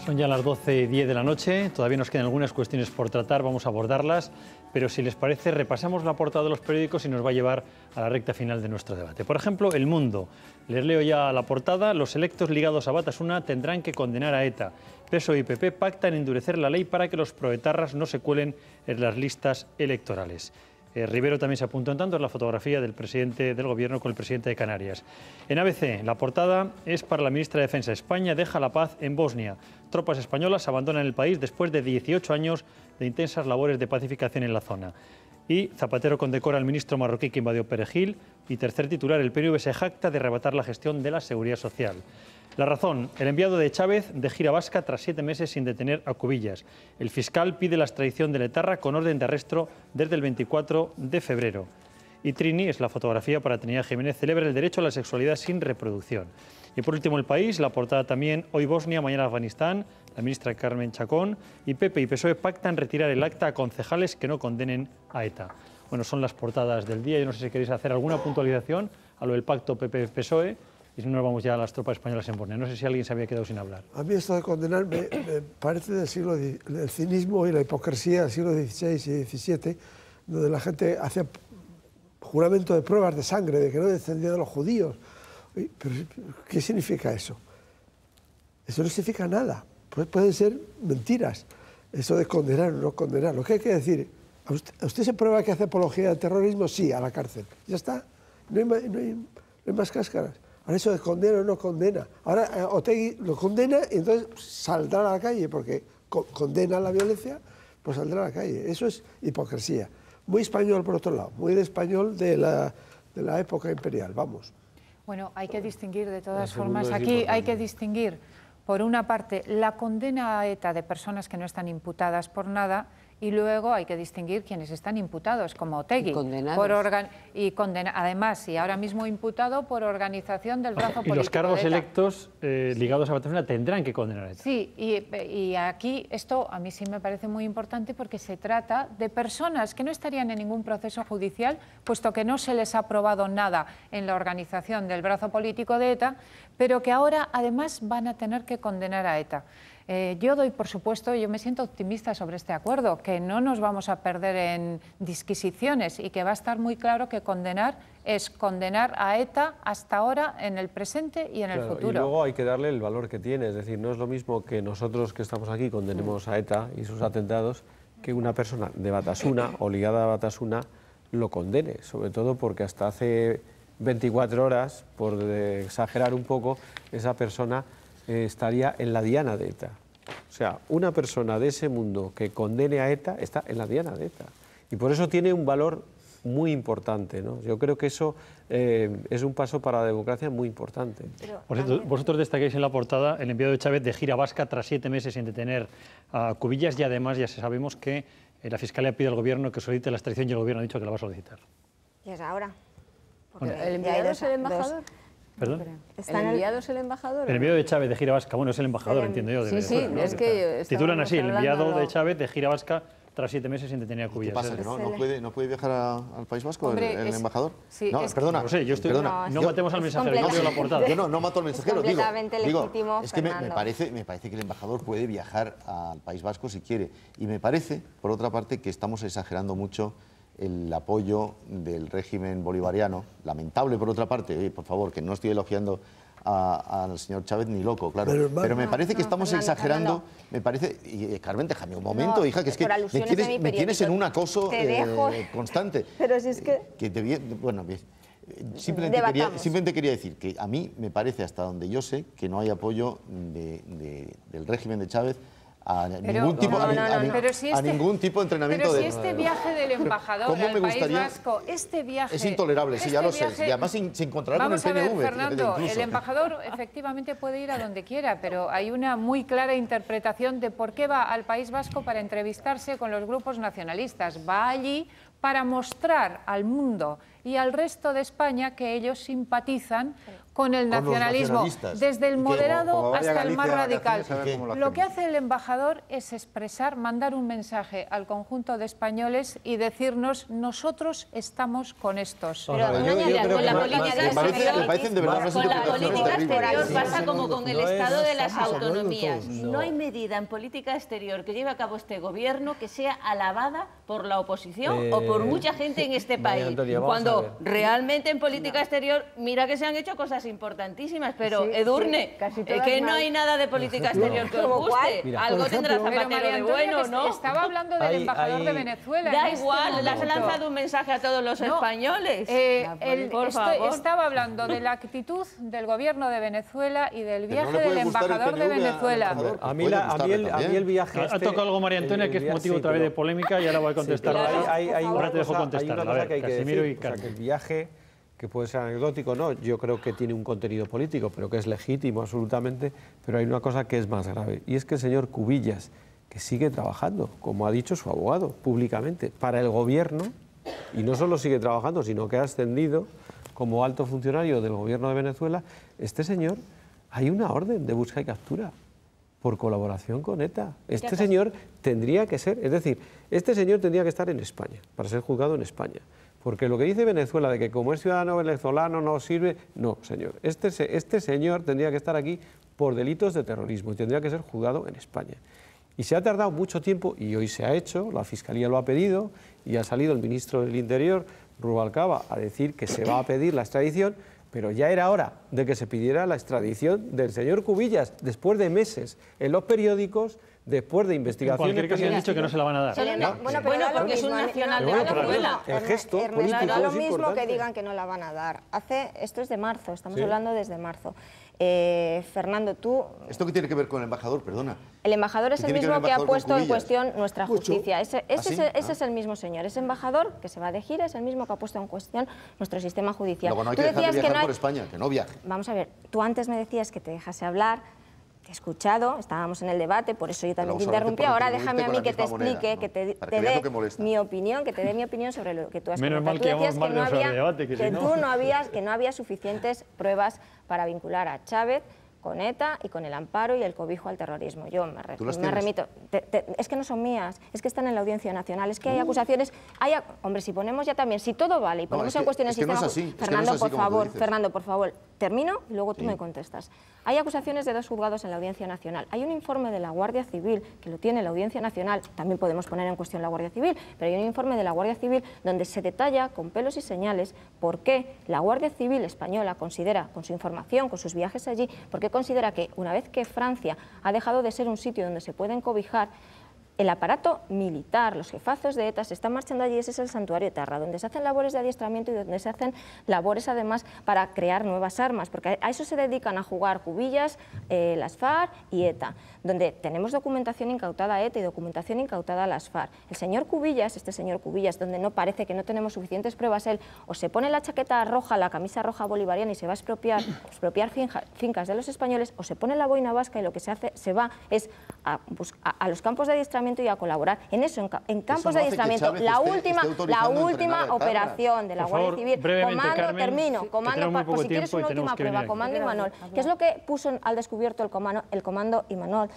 Son ya las 12:10 de la noche, todavía nos quedan algunas cuestiones por tratar, vamos a abordarlas, pero si les parece repasamos la portada de los periódicos y nos va a llevar a la recta final de nuestro debate. Por ejemplo, El Mundo. Les leo ya la portada. Los electos ligados a Batasuna tendrán que condenar a ETA. PSOE y PP pactan endurecer la ley para que los proetarras no se cuelen en las listas electorales. Rivero también se apuntó en tanto en la fotografía del presidente del Gobierno con el presidente de Canarias. En ABC, la portada es para la ministra de Defensa. España deja la paz en Bosnia. Tropas españolas abandonan el país después de 18 años de intensas labores de pacificación en la zona. Y Zapatero condecora al ministro marroquí que invadió Perejil. Y tercer titular, el PNV se jacta de arrebatar la gestión de la seguridad social. La Razón, el enviado de Chávez de gira vasca tras 7 meses sin detener a Cubillas. El fiscal pide la extradición de Letarra con orden de arresto desde el 24 de febrero. Y Trini, es la fotografía para Trinidad Jiménez, celebra el derecho a la sexualidad sin reproducción. Y por último El País, la portada también, hoy Bosnia, mañana Afganistán, la ministra Carmen Chacón, y PP y PSOE pactan retirar el acta a concejales que no condenen a ETA. Bueno, son las portadas del día. Yo no sé si queréis hacer alguna puntualización a lo del pacto PP-PSOE. Y si no, nos vamos ya a las tropas españolas en Bosnia. No sé si alguien se había quedado sin hablar. A mí esto de condenar me parece del cinismo y la hipocresía del siglo XVI y XVII, donde la gente hacía juramento de pruebas de sangre, de que no descendía de los judíos. Pero, ¿qué significa eso? Eso no significa nada. Pueden ser mentiras. Eso de condenar o no condenar. Lo que hay que decir, ¿a usted se prueba que hace apología del terrorismo? Sí, a la cárcel. Ya está. No hay más cáscaras. Ahora eso de condena o no condena. Ahora Otegi lo condena y entonces saldrá a la calle porque condena la violencia, pues saldrá a la calle. Eso es hipocresía. Muy español por otro lado, muy de español de la época imperial, vamos. Bueno, hay que distinguir de todas formas, aquí hay que distinguir, por una parte, la condena a ETA de personas que no están imputadas por nada, y luego hay que distinguir quienes están imputados, como Otegi. Además, y ahora mismo imputado por organización del brazo político. Y los cargos electos ligados a Batasuna tendrán que condenar a ETA. Sí, y aquí esto a mí sí me parece muy importante porque se trata de personas que no estarían en ningún proceso judicial, puesto que no se les ha aprobado nada en la organización del brazo político de ETA, pero que ahora además van a tener que condenar a ETA. Yo doy por supuesto, yo me siento optimista sobre este acuerdo, que no nos vamos a perder en disquisiciones y que va a estar muy claro que condenar es condenar a ETA hasta ahora, en el presente y en el futuro. Y luego hay que darle el valor que tiene, es decir, no es lo mismo que nosotros que estamos aquí condenemos a ETA y sus atentados, que una persona de Batasuna o ligada a Batasuna lo condene, sobre todo porque hasta hace 24 horas, por exagerar un poco, esa persona estaría en la diana de ETA. O sea, una persona de ese mundo que condene a ETA está en la diana de ETA. Y por eso tiene un valor muy importante, ¿no? Yo creo que eso es un paso para la democracia muy importante. Por cierto, vosotros destacáis en la portada el enviado de Chávez de gira vasca tras 7 meses sin detener a Cubillas, y además ya sabemos que la Fiscalía pide al Gobierno que solicite la extradición y el Gobierno ha dicho que la va a solicitar. Y es ahora. Bueno, ¿el enviado es el embajador? ¿Perdón? ¿El enviado es el embajador? El enviado de Chávez de gira vasca, bueno, es el embajador, entiendo yo. Sí, sí, es que... Titulan así, el enviado de Chávez de gira vasca tras 7 meses sin detener a Cubillas. ¿Qué pasa? ¿Que no puede viajar al País Vasco el embajador? Sí, no, perdona. No sé, yo estoy... Perdona, no matemos al mensajero, yo veo la portada. Yo no mato al mensajero, digo, legítimo, es que me parece que el embajador puede viajar al País Vasco si quiere. Y me parece, por otra parte, que estamos exagerando mucho el apoyo del régimen bolivariano, lamentable por otra parte, por favor, que no estoy elogiando al señor Chávez ni loco, claro, pero me parece que estamos exagerando, me parece, y Carmen, déjame un momento, hija, que es que me tienes en un acoso constante. Pero si es que... Bueno, simplemente quería decir que a mí me parece, hasta donde yo sé, que no hay apoyo del régimen de Chávez a ningún tipo de entrenamiento. Pero si este viaje del embajador al País Vasco, este viaje... Es intolerable, sí, ya lo sé, y además se encontrará con el PNV. Vamos a ver, Fernando, el embajador efectivamente puede ir a donde quiera, pero hay una muy clara interpretación de por qué va al País Vasco para entrevistarse con los grupos nacionalistas. Va allí para mostrar al mundo y al resto de España que ellos simpatizan con el nacionalismo, desde el moderado hasta el más radical. Lo que hace el embajador es expresar, mandar un mensaje al conjunto de españoles y decirnos, nosotros estamos con estos. Con la política exterior pasa como con el estado de las autonomías. No hay medida en política exterior que lleve a cabo este gobierno que sea alabada por la oposición o por mucha gente en este país. Cuando realmente en política exterior, mira que se han hecho cosas importantísimas, pero Edurne, que no hay nada de política exterior que os guste. Mira, algo tendrá Zapatero de bueno, ¿no? Estaba hablando del embajador de Venezuela. Da igual, le has lanzado un mensaje a todos los españoles. Por favor. Estaba hablando de la actitud del gobierno de Venezuela y del viaje del embajador de Venezuela. A mí el viaje... Ha tocado algo María Antonia, que es motivo otra vez de polémica, y ahora voy a contestar. Ahora te dejo contestar. A ver, Casimiro y Carmen. El viaje, que puede ser anecdótico, no, yo creo que tiene un contenido político, pero que es legítimo absolutamente, pero hay una cosa que es más grave, y es que el señor Cubillas, que sigue trabajando, como ha dicho su abogado, públicamente, para el gobierno, y no solo sigue trabajando, sino que ha ascendido como alto funcionario del gobierno de Venezuela, este señor, hay una orden de busca y captura por colaboración con ETA. Este señor tendría que ser, es decir, este señor tendría que estar en España, para ser juzgado en España. Porque lo que dice Venezuela de que como es ciudadano venezolano no sirve, no, señor. Este señor tendría que estar aquí por delitos de terrorismo y tendría que ser juzgado en España. Y se ha tardado mucho tiempo y hoy se ha hecho, la Fiscalía lo ha pedido y ha salido el ministro del Interior, Rubalcaba, a decir que se va a pedir la extradición, pero ya era hora de que se pidiera la extradición del señor Cubillas, después de meses en los periódicos, después de investigaciones... En cualquier caso han dicho que no se la van a dar. Bueno, porque es un nacional de Venezuela. El gesto político da lo es mismo importante. que digan que no la van a dar. Esto es de marzo, estamos hablando desde marzo. Fernando, tú... ¿Esto qué tiene que ver con el embajador? Perdona. El embajador es el mismo que ha puesto en cuestión nuestra Mucho. justicia. Ese es el mismo señor. Ese embajador que se va de gira es el mismo que ha puesto en cuestión nuestro sistema judicial. Luego no hay que dejar de viajar por España, que no viaje. Vamos a ver, tú antes me decías que te dejase hablar, te he escuchado, estábamos en el debate, por eso yo también te interrumpí. Ahora déjame a mí que te explique, que te dé mi opinión, sobre lo que tú has comentado. Menos mal que llevamos más de un debate, que no había suficientes pruebas para vincular a Chávez con ETA y con el amparo y el cobijo al terrorismo. Yo me remito. Es que no son mías, es que están en la Audiencia Nacional, es que hay acusaciones... hombre, si ponemos ya también, si todo vale y ponemos en cuestión el sistema... Fernando, por favor, termino y luego tú me contestas. Hay acusaciones de 2 juzgados en la Audiencia Nacional. Hay un informe de la Guardia Civil, que lo tiene la Audiencia Nacional, también podemos poner en cuestión la Guardia Civil, pero hay un informe de la Guardia Civil donde se detalla con pelos y señales por qué la Guardia Civil española considera, con su información, con sus viajes allí, por qué considera que una vez que Francia ha dejado de ser un sitio donde se pueden cobijar, el aparato militar, los jefazos de ETA se están marchando allí. Ese es el santuario Etarra, donde se hacen labores de adiestramiento y donde se hacen labores además para crear nuevas armas, porque a eso se dedican, a jugar Cubillas, las FARC y ETA, donde tenemos documentación incautada a ETA y documentación incautada a las FARC. El señor Cubillas, este señor Cubillas, donde no parece que no tenemos suficientes pruebas, él o se pone la chaqueta roja, la camisa roja bolivariana y se va a expropiar fincas de los españoles, o se pone la boina vasca y lo que se hace, se va es a los campos de adiestramiento y a colaborar en eso, en campos de adiestramiento. La última operación de la Guardia Civil, por si quieres una última prueba, Comando Imanol, ¿qué es lo que puso al descubierto el Comando Imanol?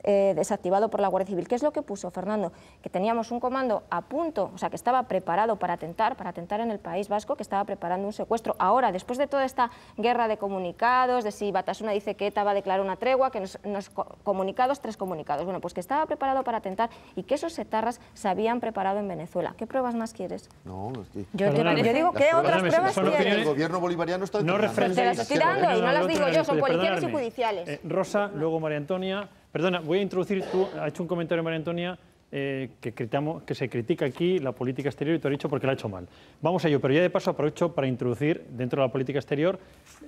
Desactivado por la Guardia Civil. ¿Qué es lo que puso, Fernando? Que teníamos un comando a punto, o sea, que estaba preparado para atentar en el País Vasco, que estaba preparando un secuestro. Ahora, después de toda esta guerra de comunicados, de si Batasuna dice que ETA va a declarar una tregua, que tres comunicados. Bueno, pues que estaba preparado para atentar y que esos etarras se habían preparado en Venezuela. ¿Qué pruebas más quieres? No, es que... Yo digo, ¿qué otras pruebas quieres? El gobierno bolivariano está... No te las estoy dando y no las digo yo, son policiales y judiciales. Rosa, luego María Antonia. Perdona, voy a introducir, tú has hecho un comentario, María Antonia, que se critica aquí la política exterior y tú has dicho porque la ha hecho mal. Vamos a ello, pero ya de paso aprovecho para introducir dentro de la política exterior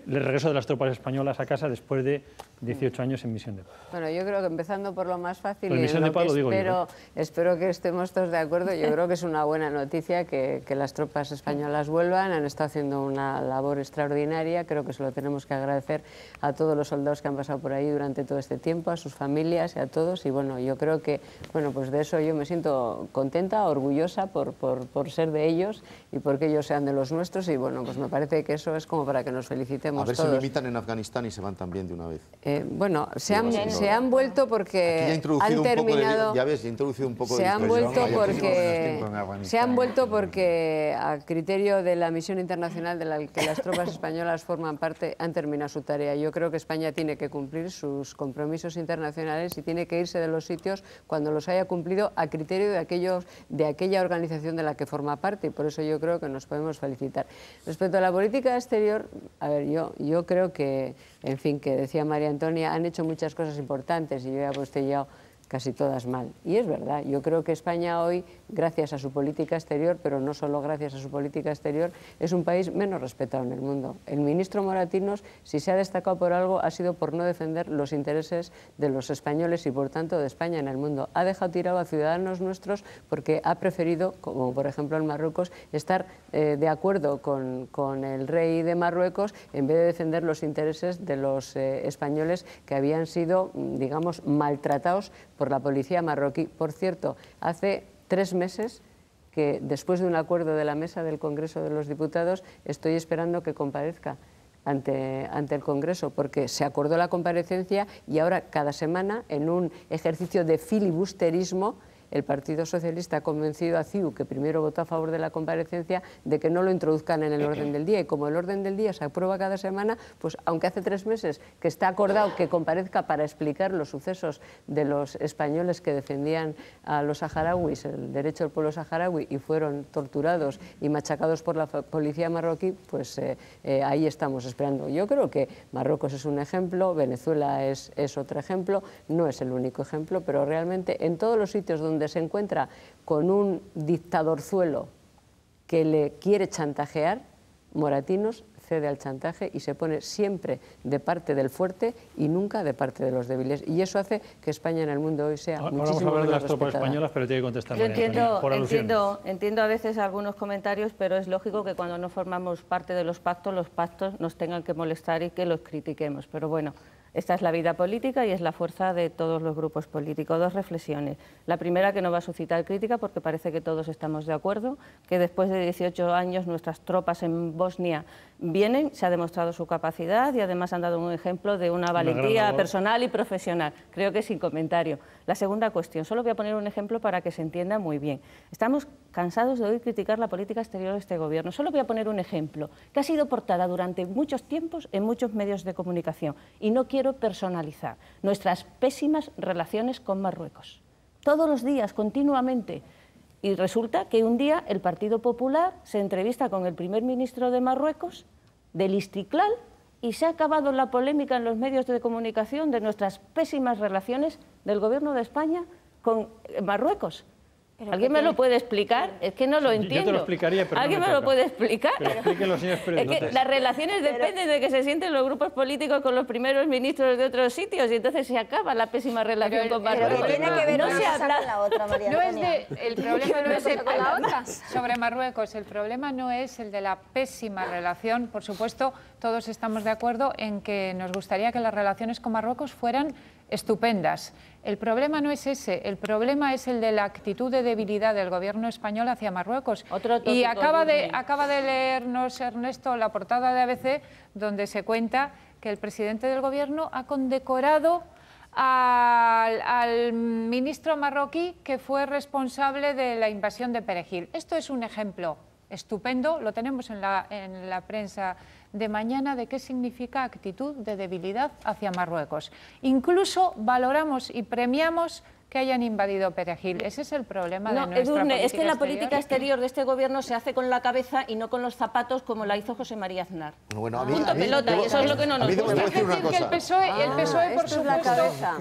el regreso de las tropas españolas a casa después de 18 años en misión de paz. Bueno, yo creo que empezando por lo más fácil, pues misión de paz, lo digo yo, espero que estemos todos de acuerdo. Yo creo que es una buena noticia que las tropas españolas vuelvan, han estado haciendo una labor extraordinaria, creo que se lo tenemos que agradecer a todos los soldados que han pasado por ahí durante todo este tiempo, a sus familias y a todos, y bueno, yo creo que, bueno, pues de eso yo me siento contenta, orgullosa por ser de ellos y porque ellos sean de los nuestros, y bueno, pues me parece que eso es como para que nos felicitemos todos. A ver si lo imitan en Afganistán y se van también de una vez. Bueno, se han vuelto porque han terminado... Ya ves, he introducido un poco de... Se han vuelto porque a criterio de la misión internacional de la que las tropas españolas forman parte, han terminado su tarea. Yo creo que España tiene que cumplir sus compromisos internacionales y tiene que irse de los sitios cuando los haya cumplido a criterio de aquella organización de la que forma parte, y por eso yo creo que nos podemos felicitar. Respecto a la política exterior, a ver, yo creo que, en fin, que decía María Antonia, han hecho muchas cosas importantes y yo he apostellado casi todas mal. Y es verdad, yo creo que España hoy, gracias a su política exterior, pero no solo gracias a su política exterior, es un país menos respetado en el mundo. El ministro Moratinos, si se ha destacado por algo, ha sido por no defender los intereses de los españoles y, por tanto, de España en el mundo. Ha dejado tirado a ciudadanos nuestros porque ha preferido, como por ejemplo en Marruecos, estar de acuerdo con el rey de Marruecos en vez de defender los intereses de los españoles que habían sido, digamos, maltratados por la policía marroquí. Por cierto, hace 3 meses que, después de un acuerdo de la mesa del Congreso de los Diputados, estoy esperando que comparezca ante el Congreso, porque se acordó la comparecencia y ahora cada semana, en un ejercicio de filibusterismo, el Partido Socialista ha convencido a CiU, que primero votó a favor de la comparecencia, de que no lo introduzcan en el orden del día. Y como el orden del día se aprueba cada semana, pues aunque hace 3 meses que está acordado que comparezca para explicar los sucesos de los españoles que defendían a los saharauis, el derecho del pueblo saharaui, y fueron torturados y machacados por la policía marroquí, pues ahí estamos esperando. Yo creo que Marruecos es un ejemplo, Venezuela es otro ejemplo, no es el único ejemplo, pero realmente en todos los sitios donde se encuentra con un dictadorzuelo que le quiere chantajear, Moratinos cede al chantaje y se pone siempre de parte del fuerte y nunca de parte de los débiles. Y eso hace que España en el mundo hoy sea muchísimo más respetada. Ahora vamos a hablar de las tropas españolas, pero tiene que contestar. Yo entiendo a veces algunos comentarios, pero es lógico que cuando no formamos parte de los pactos nos tengan que molestar y que los critiquemos. Pero bueno, esta es la vida política y es la fuerza de todos los grupos políticos. 2 reflexiones. La primera, que no va a suscitar crítica porque parece que todos estamos de acuerdo, que después de 18 años nuestras tropas en Bosnia vienen, se ha demostrado su capacidad y además han dado un ejemplo de una valentía personal y profesional. Creo que sin comentario. La segunda cuestión, solo voy a poner un ejemplo para que se entienda muy bien. Estamos cansados de oír criticar la política exterior de este gobierno. Solo voy a poner un ejemplo, que ha sido portada durante muchos tiempos en muchos medios de comunicación. Y no quiero personalizar. Nuestras pésimas relaciones con Marruecos. Todos los días, continuamente. Y resulta que un día el Partido Popular se entrevista con el primer ministro de Marruecos, del Istiklal, y se ha acabado la polémica en los medios de comunicación de nuestras pésimas relaciones del Gobierno de España con Marruecos. ¿Alguien me lo puede explicar? Es que no lo entiendo. Yo te lo explicaría, pero ¿Alguien me lo puede explicar? Expliquen los señores periodistas. Es que las relaciones dependen de que se sienten los grupos políticos con los primeros ministros de otros sitios y entonces se acaba la pésima relación con Marruecos. Pero tiene que ver no se habla la otra, María No es Antonia. el problema no es el con la otra sobre Marruecos. El problema no es el de la pésima relación. Por supuesto, todos estamos de acuerdo en que nos gustaría que las relaciones con Marruecos fueran estupendas. El problema no es ese, el problema es el de la actitud de debilidad del gobierno español hacia Marruecos. Y acaba de leernos, Ernesto, la portada de ABC, donde se cuenta que el presidente del gobierno ha condecorado al ministro marroquí que fue responsable de la invasión de Perejil. Esto es un ejemplo estupendo, lo tenemos en la prensa de mañana, de qué significa actitud de debilidad hacia Marruecos. Incluso valoramos y premiamos que hayan invadido Perejil. Ese es el problema de nuestra política exterior. Es que la política exterior de este gobierno se hace con la cabeza y no con los zapatos como la hizo José María Aznar. Bueno, punto pelota, y eso es lo que no nos gusta. Es decir, que el PSOE, por supuesto,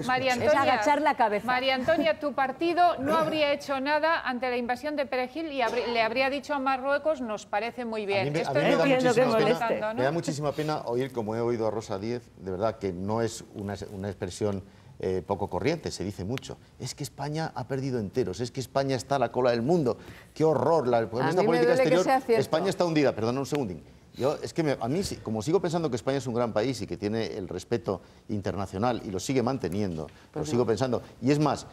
María Antonia, es agachar la cabeza. María Antonia, tu partido no habría hecho nada ante la invasión de Perejil y le habría dicho a Marruecos, nos parece muy bien. A mí me da muchísima pena oír, como he oído a Rosa Díez, de verdad que no es una expresión poco corriente, se dice mucho. Es que España ha perdido enteros, es que España está a la cola del mundo. ¡Qué horror! En esta política exterior, España está hundida. Perdón un segundín. A mí, como sigo pensando que España es un gran país y que tiene el respeto internacional y lo sigue manteniendo, lo sigo pensando. Y es más,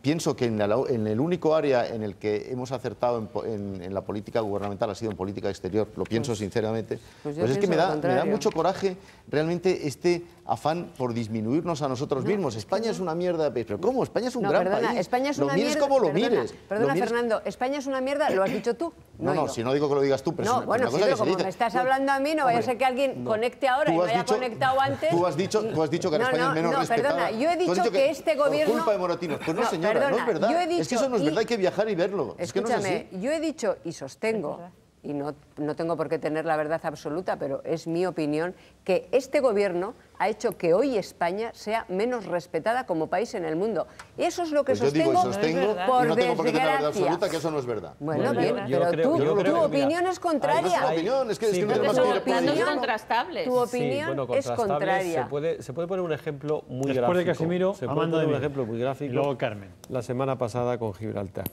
pienso que en el único área en el que hemos acertado en la política gubernamental ha sido en política exterior, lo pienso sinceramente, pues es que me da mucho coraje realmente este afán por disminuirnos a nosotros mismos. España es una mierda de país. ¿Pero cómo? España es un gran país. España es una lo mires mierda, como lo mires. Perdona, Fernando, España es una mierda, lo has dicho tú. No, si no digo que lo digas tú, pero no, bueno, sí, pero como me estás hablando a mí, no vaya a ser que alguien conecte ahora y no haya conectado antes. Tú has dicho que en España es menos respetada. Perdona, yo he dicho que este gobierno... Por culpa de Moratinos. Pues no, señora, no es verdad. Es que eso no es verdad, hay que viajar y verlo. Escúchame, yo he dicho y sostengo, y no tengo por qué tener la verdad absoluta, pero es mi opinión, que este gobierno ha hecho que hoy España sea menos respetada como país en el mundo. Y eso es lo que sostengo, por y no tengo por qué tener la verdad absoluta, que eso no es verdad. Bueno, bien, pero tu opinión es contraria. Es que no es contrastable. Tu opinión es contraria. Se puede poner un ejemplo muy gráfico. Después de Casimiro, se puede poner un ejemplo muy gráfico. Y luego Carmen. La semana pasada con Gibraltar.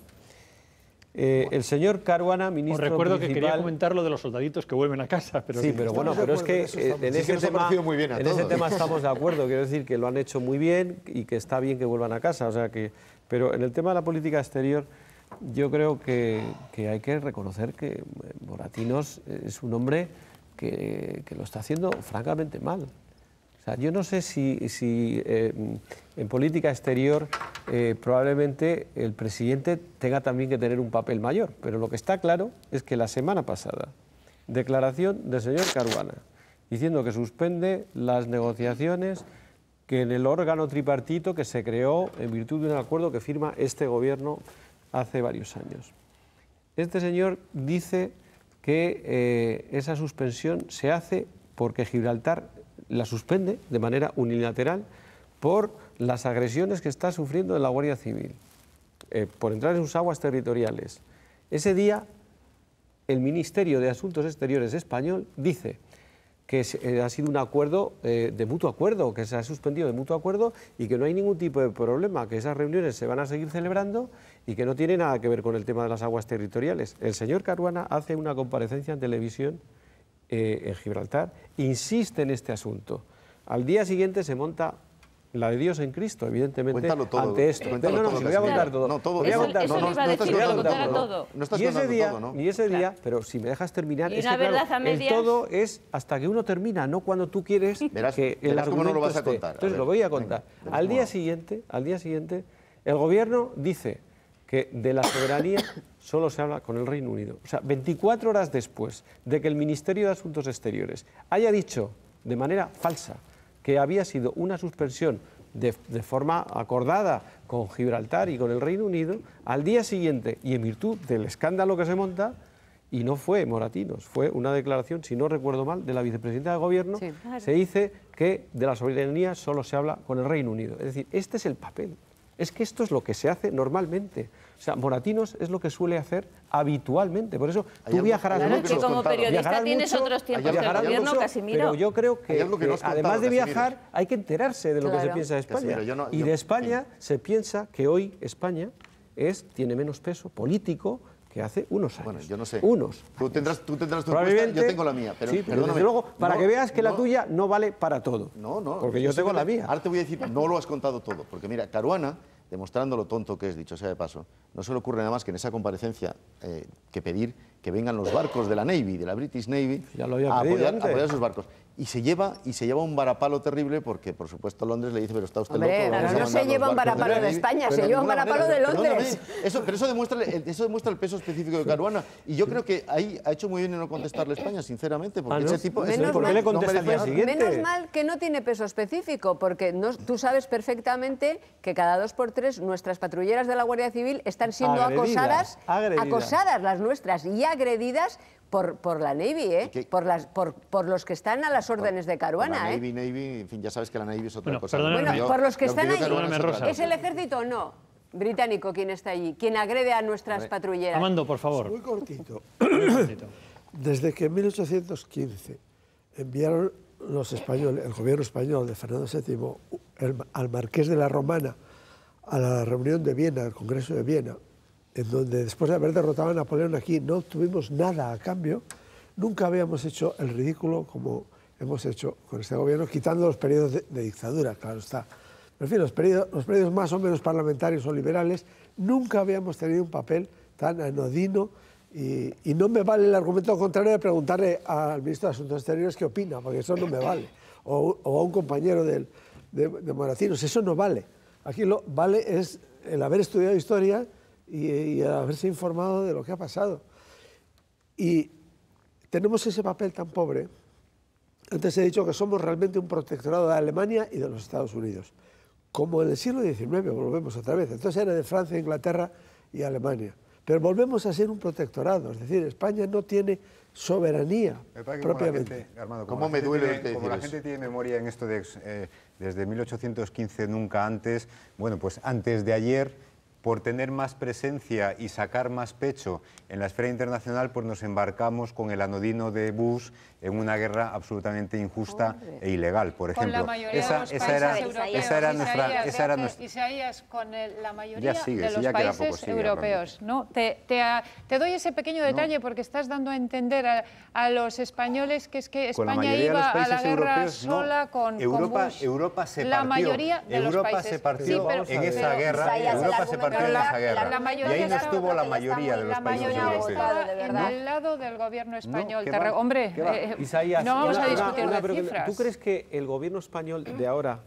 El señor Caruana, ministro Os recuerdo principal... que quería comentar lo de los soldaditos que vuelven a casa. Pero sí, pero bueno, pero es que en ese tema estamos de acuerdo. Quiero decir que lo han hecho muy bien y que está bien que vuelvan a casa. O sea que, pero en el tema de la política exterior, yo creo que hay que reconocer que Moratinos es un hombre que lo está haciendo francamente mal. O sea, yo no sé si en política exterior probablemente el presidente tenga también que tener un papel mayor, pero lo que está claro es que la semana pasada, declaración del señor Caruana, diciendo que suspende las negociaciones que en el órgano tripartito que se creó en virtud de un acuerdo que firma este gobierno hace varios años. Este señor dice que esa suspensión se hace porque Gibraltar la suspende de manera unilateral por las agresiones que está sufriendo de la Guardia Civil, por entrar en sus aguas territoriales. Ese día, el Ministerio de Asuntos Exteriores español dice que ha sido un acuerdo de mutuo acuerdo, que se ha suspendido de mutuo acuerdo y que no hay ningún tipo de problema, que esas reuniones se van a seguir celebrando y que no tiene nada que ver con el tema de las aguas territoriales. El señor Caruana hace una comparecencia en televisión en Gibraltar, insiste en este asunto. Al día siguiente se monta la de Dios en Cristo, evidentemente, todo, ante esto. No, si voy a contar todo. No, todo. Eso le iba a decir, que contara todo. No estás contando todo, ¿no? Y ese día, pero si me dejas terminar, Y es una que claro, verdad a medias. el todo es hasta que uno termina, no cuando tú quieres que el verás cómo no lo vas a esté. contar. Entonces lo voy a contar. Venga, Al día siguiente, el gobierno dice que de la soberanía solo se habla con el Reino Unido. O sea, 24 horas después de que el Ministerio de Asuntos Exteriores haya dicho de manera falsa que había sido una suspensión de forma acordada con Gibraltar y con el Reino Unido, al día siguiente, y en virtud del escándalo que se monta, y no fue Moratinos, fue una declaración, si no recuerdo mal, de la vicepresidenta del Gobierno, Sí. se dice que de la soberanía solo se habla con el Reino Unido. Es decir, este es el papel. Es que esto es lo que se hace normalmente. O sea, Moratinos es lo que suele hacer habitualmente. Por eso tú viajarás Claro, mucho. que como periodista tienes mucho, otros tiempos del viajarás gobierno, mucho, Casimiro. pero yo creo que, además de viajar, Casimiro. hay que enterarse de lo que se Claro. piensa de España. Casimiro, Y de España se piensa que hoy España tiene menos peso político que hace unos años. Bueno, yo no sé. Unos. Tú tendrás tu encuesta, Probablemente, yo tengo la mía. Pero, sí, pero perdóname, desde luego, para no, que veas que la no, tuya no vale para todo. No, no. Porque yo tengo la mía. Ahora te voy a decir, no lo has contado todo. Porque mira, Caruana, demostrando lo tonto que es, dicho sea de paso, no se le ocurre nada más que en esa comparecencia que pedir que vengan los barcos de la Navy, de la British Navy, Ya lo había a pedido apoyar antes. esos barcos. Y se lleva un varapalo terrible porque, por supuesto, Londres le dice, pero está usted Hombre, loco. vamos a no mandar se lleva los un barcos varapalo la de Navy". España, Pero se de lleva un ninguna varapalo manera. de Londres. Perdóname, pero eso demuestra el peso específico de Caruana. Y yo creo que ahí ha hecho muy bien en no contestarle a España, sinceramente, porque ¿no? ese tipo... Menos ¿Por qué le contesta al día siguiente? Menos mal que no tiene peso específico, porque tú sabes perfectamente que cada 2 por 3 nuestras patrulleras de la Guardia Civil están siendo Agredidas, acosadas las nuestras, y agredidas por la Navy, por los que están a las órdenes de Caruana. Navy, en fin, ya sabes que la Navy es otra Bueno, cosa. perdóname. Bueno, por los que están allí. Perdóname, Rosa. ¿Es el ejército o no? Británico quien está allí, quien agrede a nuestras patrulleras. Amando, por favor. Muy cortito. Muy cortito. Desde que en 1815 enviaron los españoles, el gobierno español de Fernando VII, al marqués de la Romana a la reunión de Viena, al Congreso de Viena, en donde después de haber derrotado a Napoleón aquí no obtuvimos nada a cambio, nunca habíamos hecho el ridículo como hemos hecho con este gobierno, quitando los periodos de dictadura, claro está. Pero en fin, los periodos más o menos parlamentarios o liberales, nunca habíamos tenido un papel tan anodino, y no me vale el argumento contrario de preguntarle al ministro de Asuntos Exteriores qué opina, porque eso no me vale, o a un compañero de Moratinos, eso no vale. Aquí lo vale es el haber estudiado historia y el haberse informado de lo que ha pasado. Y tenemos ese papel tan pobre. Antes he dicho que somos realmente un protectorado de Alemania y de los Estados Unidos. Como en el siglo XIX, volvemos otra vez. Entonces era de Francia, Inglaterra y Alemania. Pero volvemos a ser un protectorado, es decir, España no tiene soberanía propiamente. ¿Cómo me duele como la gente tiene memoria en esto de desde 1815, nunca antes, bueno, pues antes de ayer, por tener más presencia y sacar más pecho en la esfera internacional, pues nos embarcamos con el anodino de Bush en una guerra absolutamente injusta e ilegal, por ejemplo. Con la mayoría de los países europeos. Esa era nuestra... Isaías, con la mayoría sigue, de sí, los ya queda países poco, sigue europeos. ¿No? Te doy ese pequeño detalle porque estás dando a entender a los españoles que es que España iba a la guerra sola con Bush. Europa se partió. La mayoría de los Europa países. se partió Sí, en esa guerra. Europa se partió en esa guerra. Y ahí no estuvo la mayoría de los países europeos. En el lado del gobierno español. ¿qué va? Hombre, Isaías, no vamos a discutir de pregunta. cifras. ¿Tú crees que el gobierno español de ahora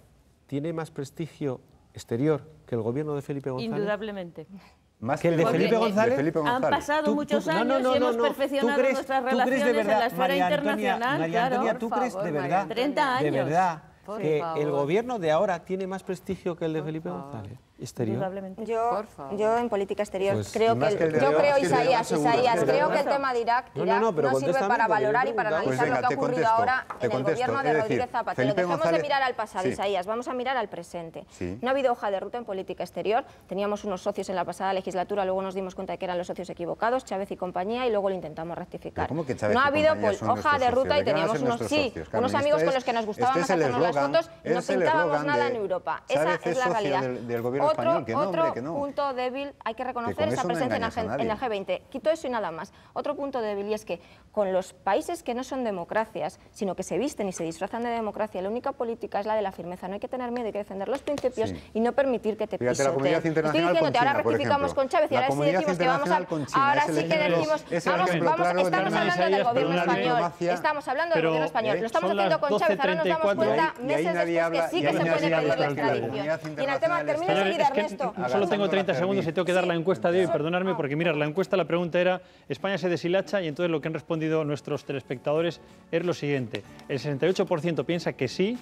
tiene más prestigio exterior que el gobierno de Felipe González? Indudablemente. Más ¿Que el de Felipe González? Han pasado muchos años y hemos perfeccionado nuestras relaciones en la esfera internacional. María Antonia, ¿tú crees de verdad, 30 años. de verdad que favor. el gobierno de ahora tiene más prestigio que el de Felipe González? Exterior. Indudablemente. Yo en política exterior Pues, creo más que el de yo Irak, creo, más que el de Isaías, Irak, seguro. creo que el Seguro. tema de Irak pero no sirve contéstame, para porque valorar y yo para he analizar lo que ha ocurrido ahora en el gobierno de Rodríguez Zapatero. Felipe Dejemos de González... mirar al pasado, Sí. Isaías, vamos a mirar al presente. Sí. No ha habido hoja de ruta en política exterior, teníamos unos socios en la pasada legislatura, luego nos dimos cuenta de que eran los socios equivocados, Chávez y compañía, y luego lo intentamos rectificar. ¿Cómo que Chávez No ha y habido compañía son hoja nuestros de ruta socios? y ¿De qué van a teníamos ser unos, nuestros socios, Carmen? unos amigos Esto con es- los que nos gustaba este más es el hacernos las eslogan, fotos y no es el pintábamos eslogan nada de- en Europa. Chávez Esa es es la socio realidad. del gobierno español, que no, hombre, que no. Otro punto débil, hay que reconocer esa presencia en el G20. Quito eso y nada más. Otro punto débil, y es que con los países que no son democracias, sino que se visten y se disfrazan de democracia, la única política es la de la firmeza. No hay que tener miedo, hay que defender los principios y no permitir que te pisoteen. La comunidad internacional Estoy diciéndote, con China, ahora rectificamos con Chávez y ahora sí decimos que vamos a... Ahora sí que decimos... Estamos hablando del gobierno español. Estamos hablando del gobierno español. Lo estamos haciendo con Chávez, ahora nos damos cuenta meses después que sí que se puede pedir la extradición. Y en el tema, termino enseguida, Ernesto. Solo tengo 30 segundos y tengo que dar la encuesta de hoy, perdonadme, porque mirad, la encuesta, la pregunta era, ¿España se deshilacha? Y entonces lo que han respondido nuestros telespectadores es lo siguiente: el 68% piensa que sí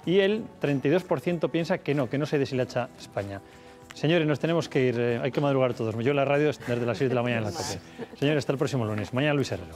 y el 32% piensa que no se deshilacha España. Señores, nos tenemos que ir, hay que madrugar todos. Yo la radio desde las 6 de la mañana en la COPE. Señores, hasta el próximo lunes. Mañana Luis Herrero.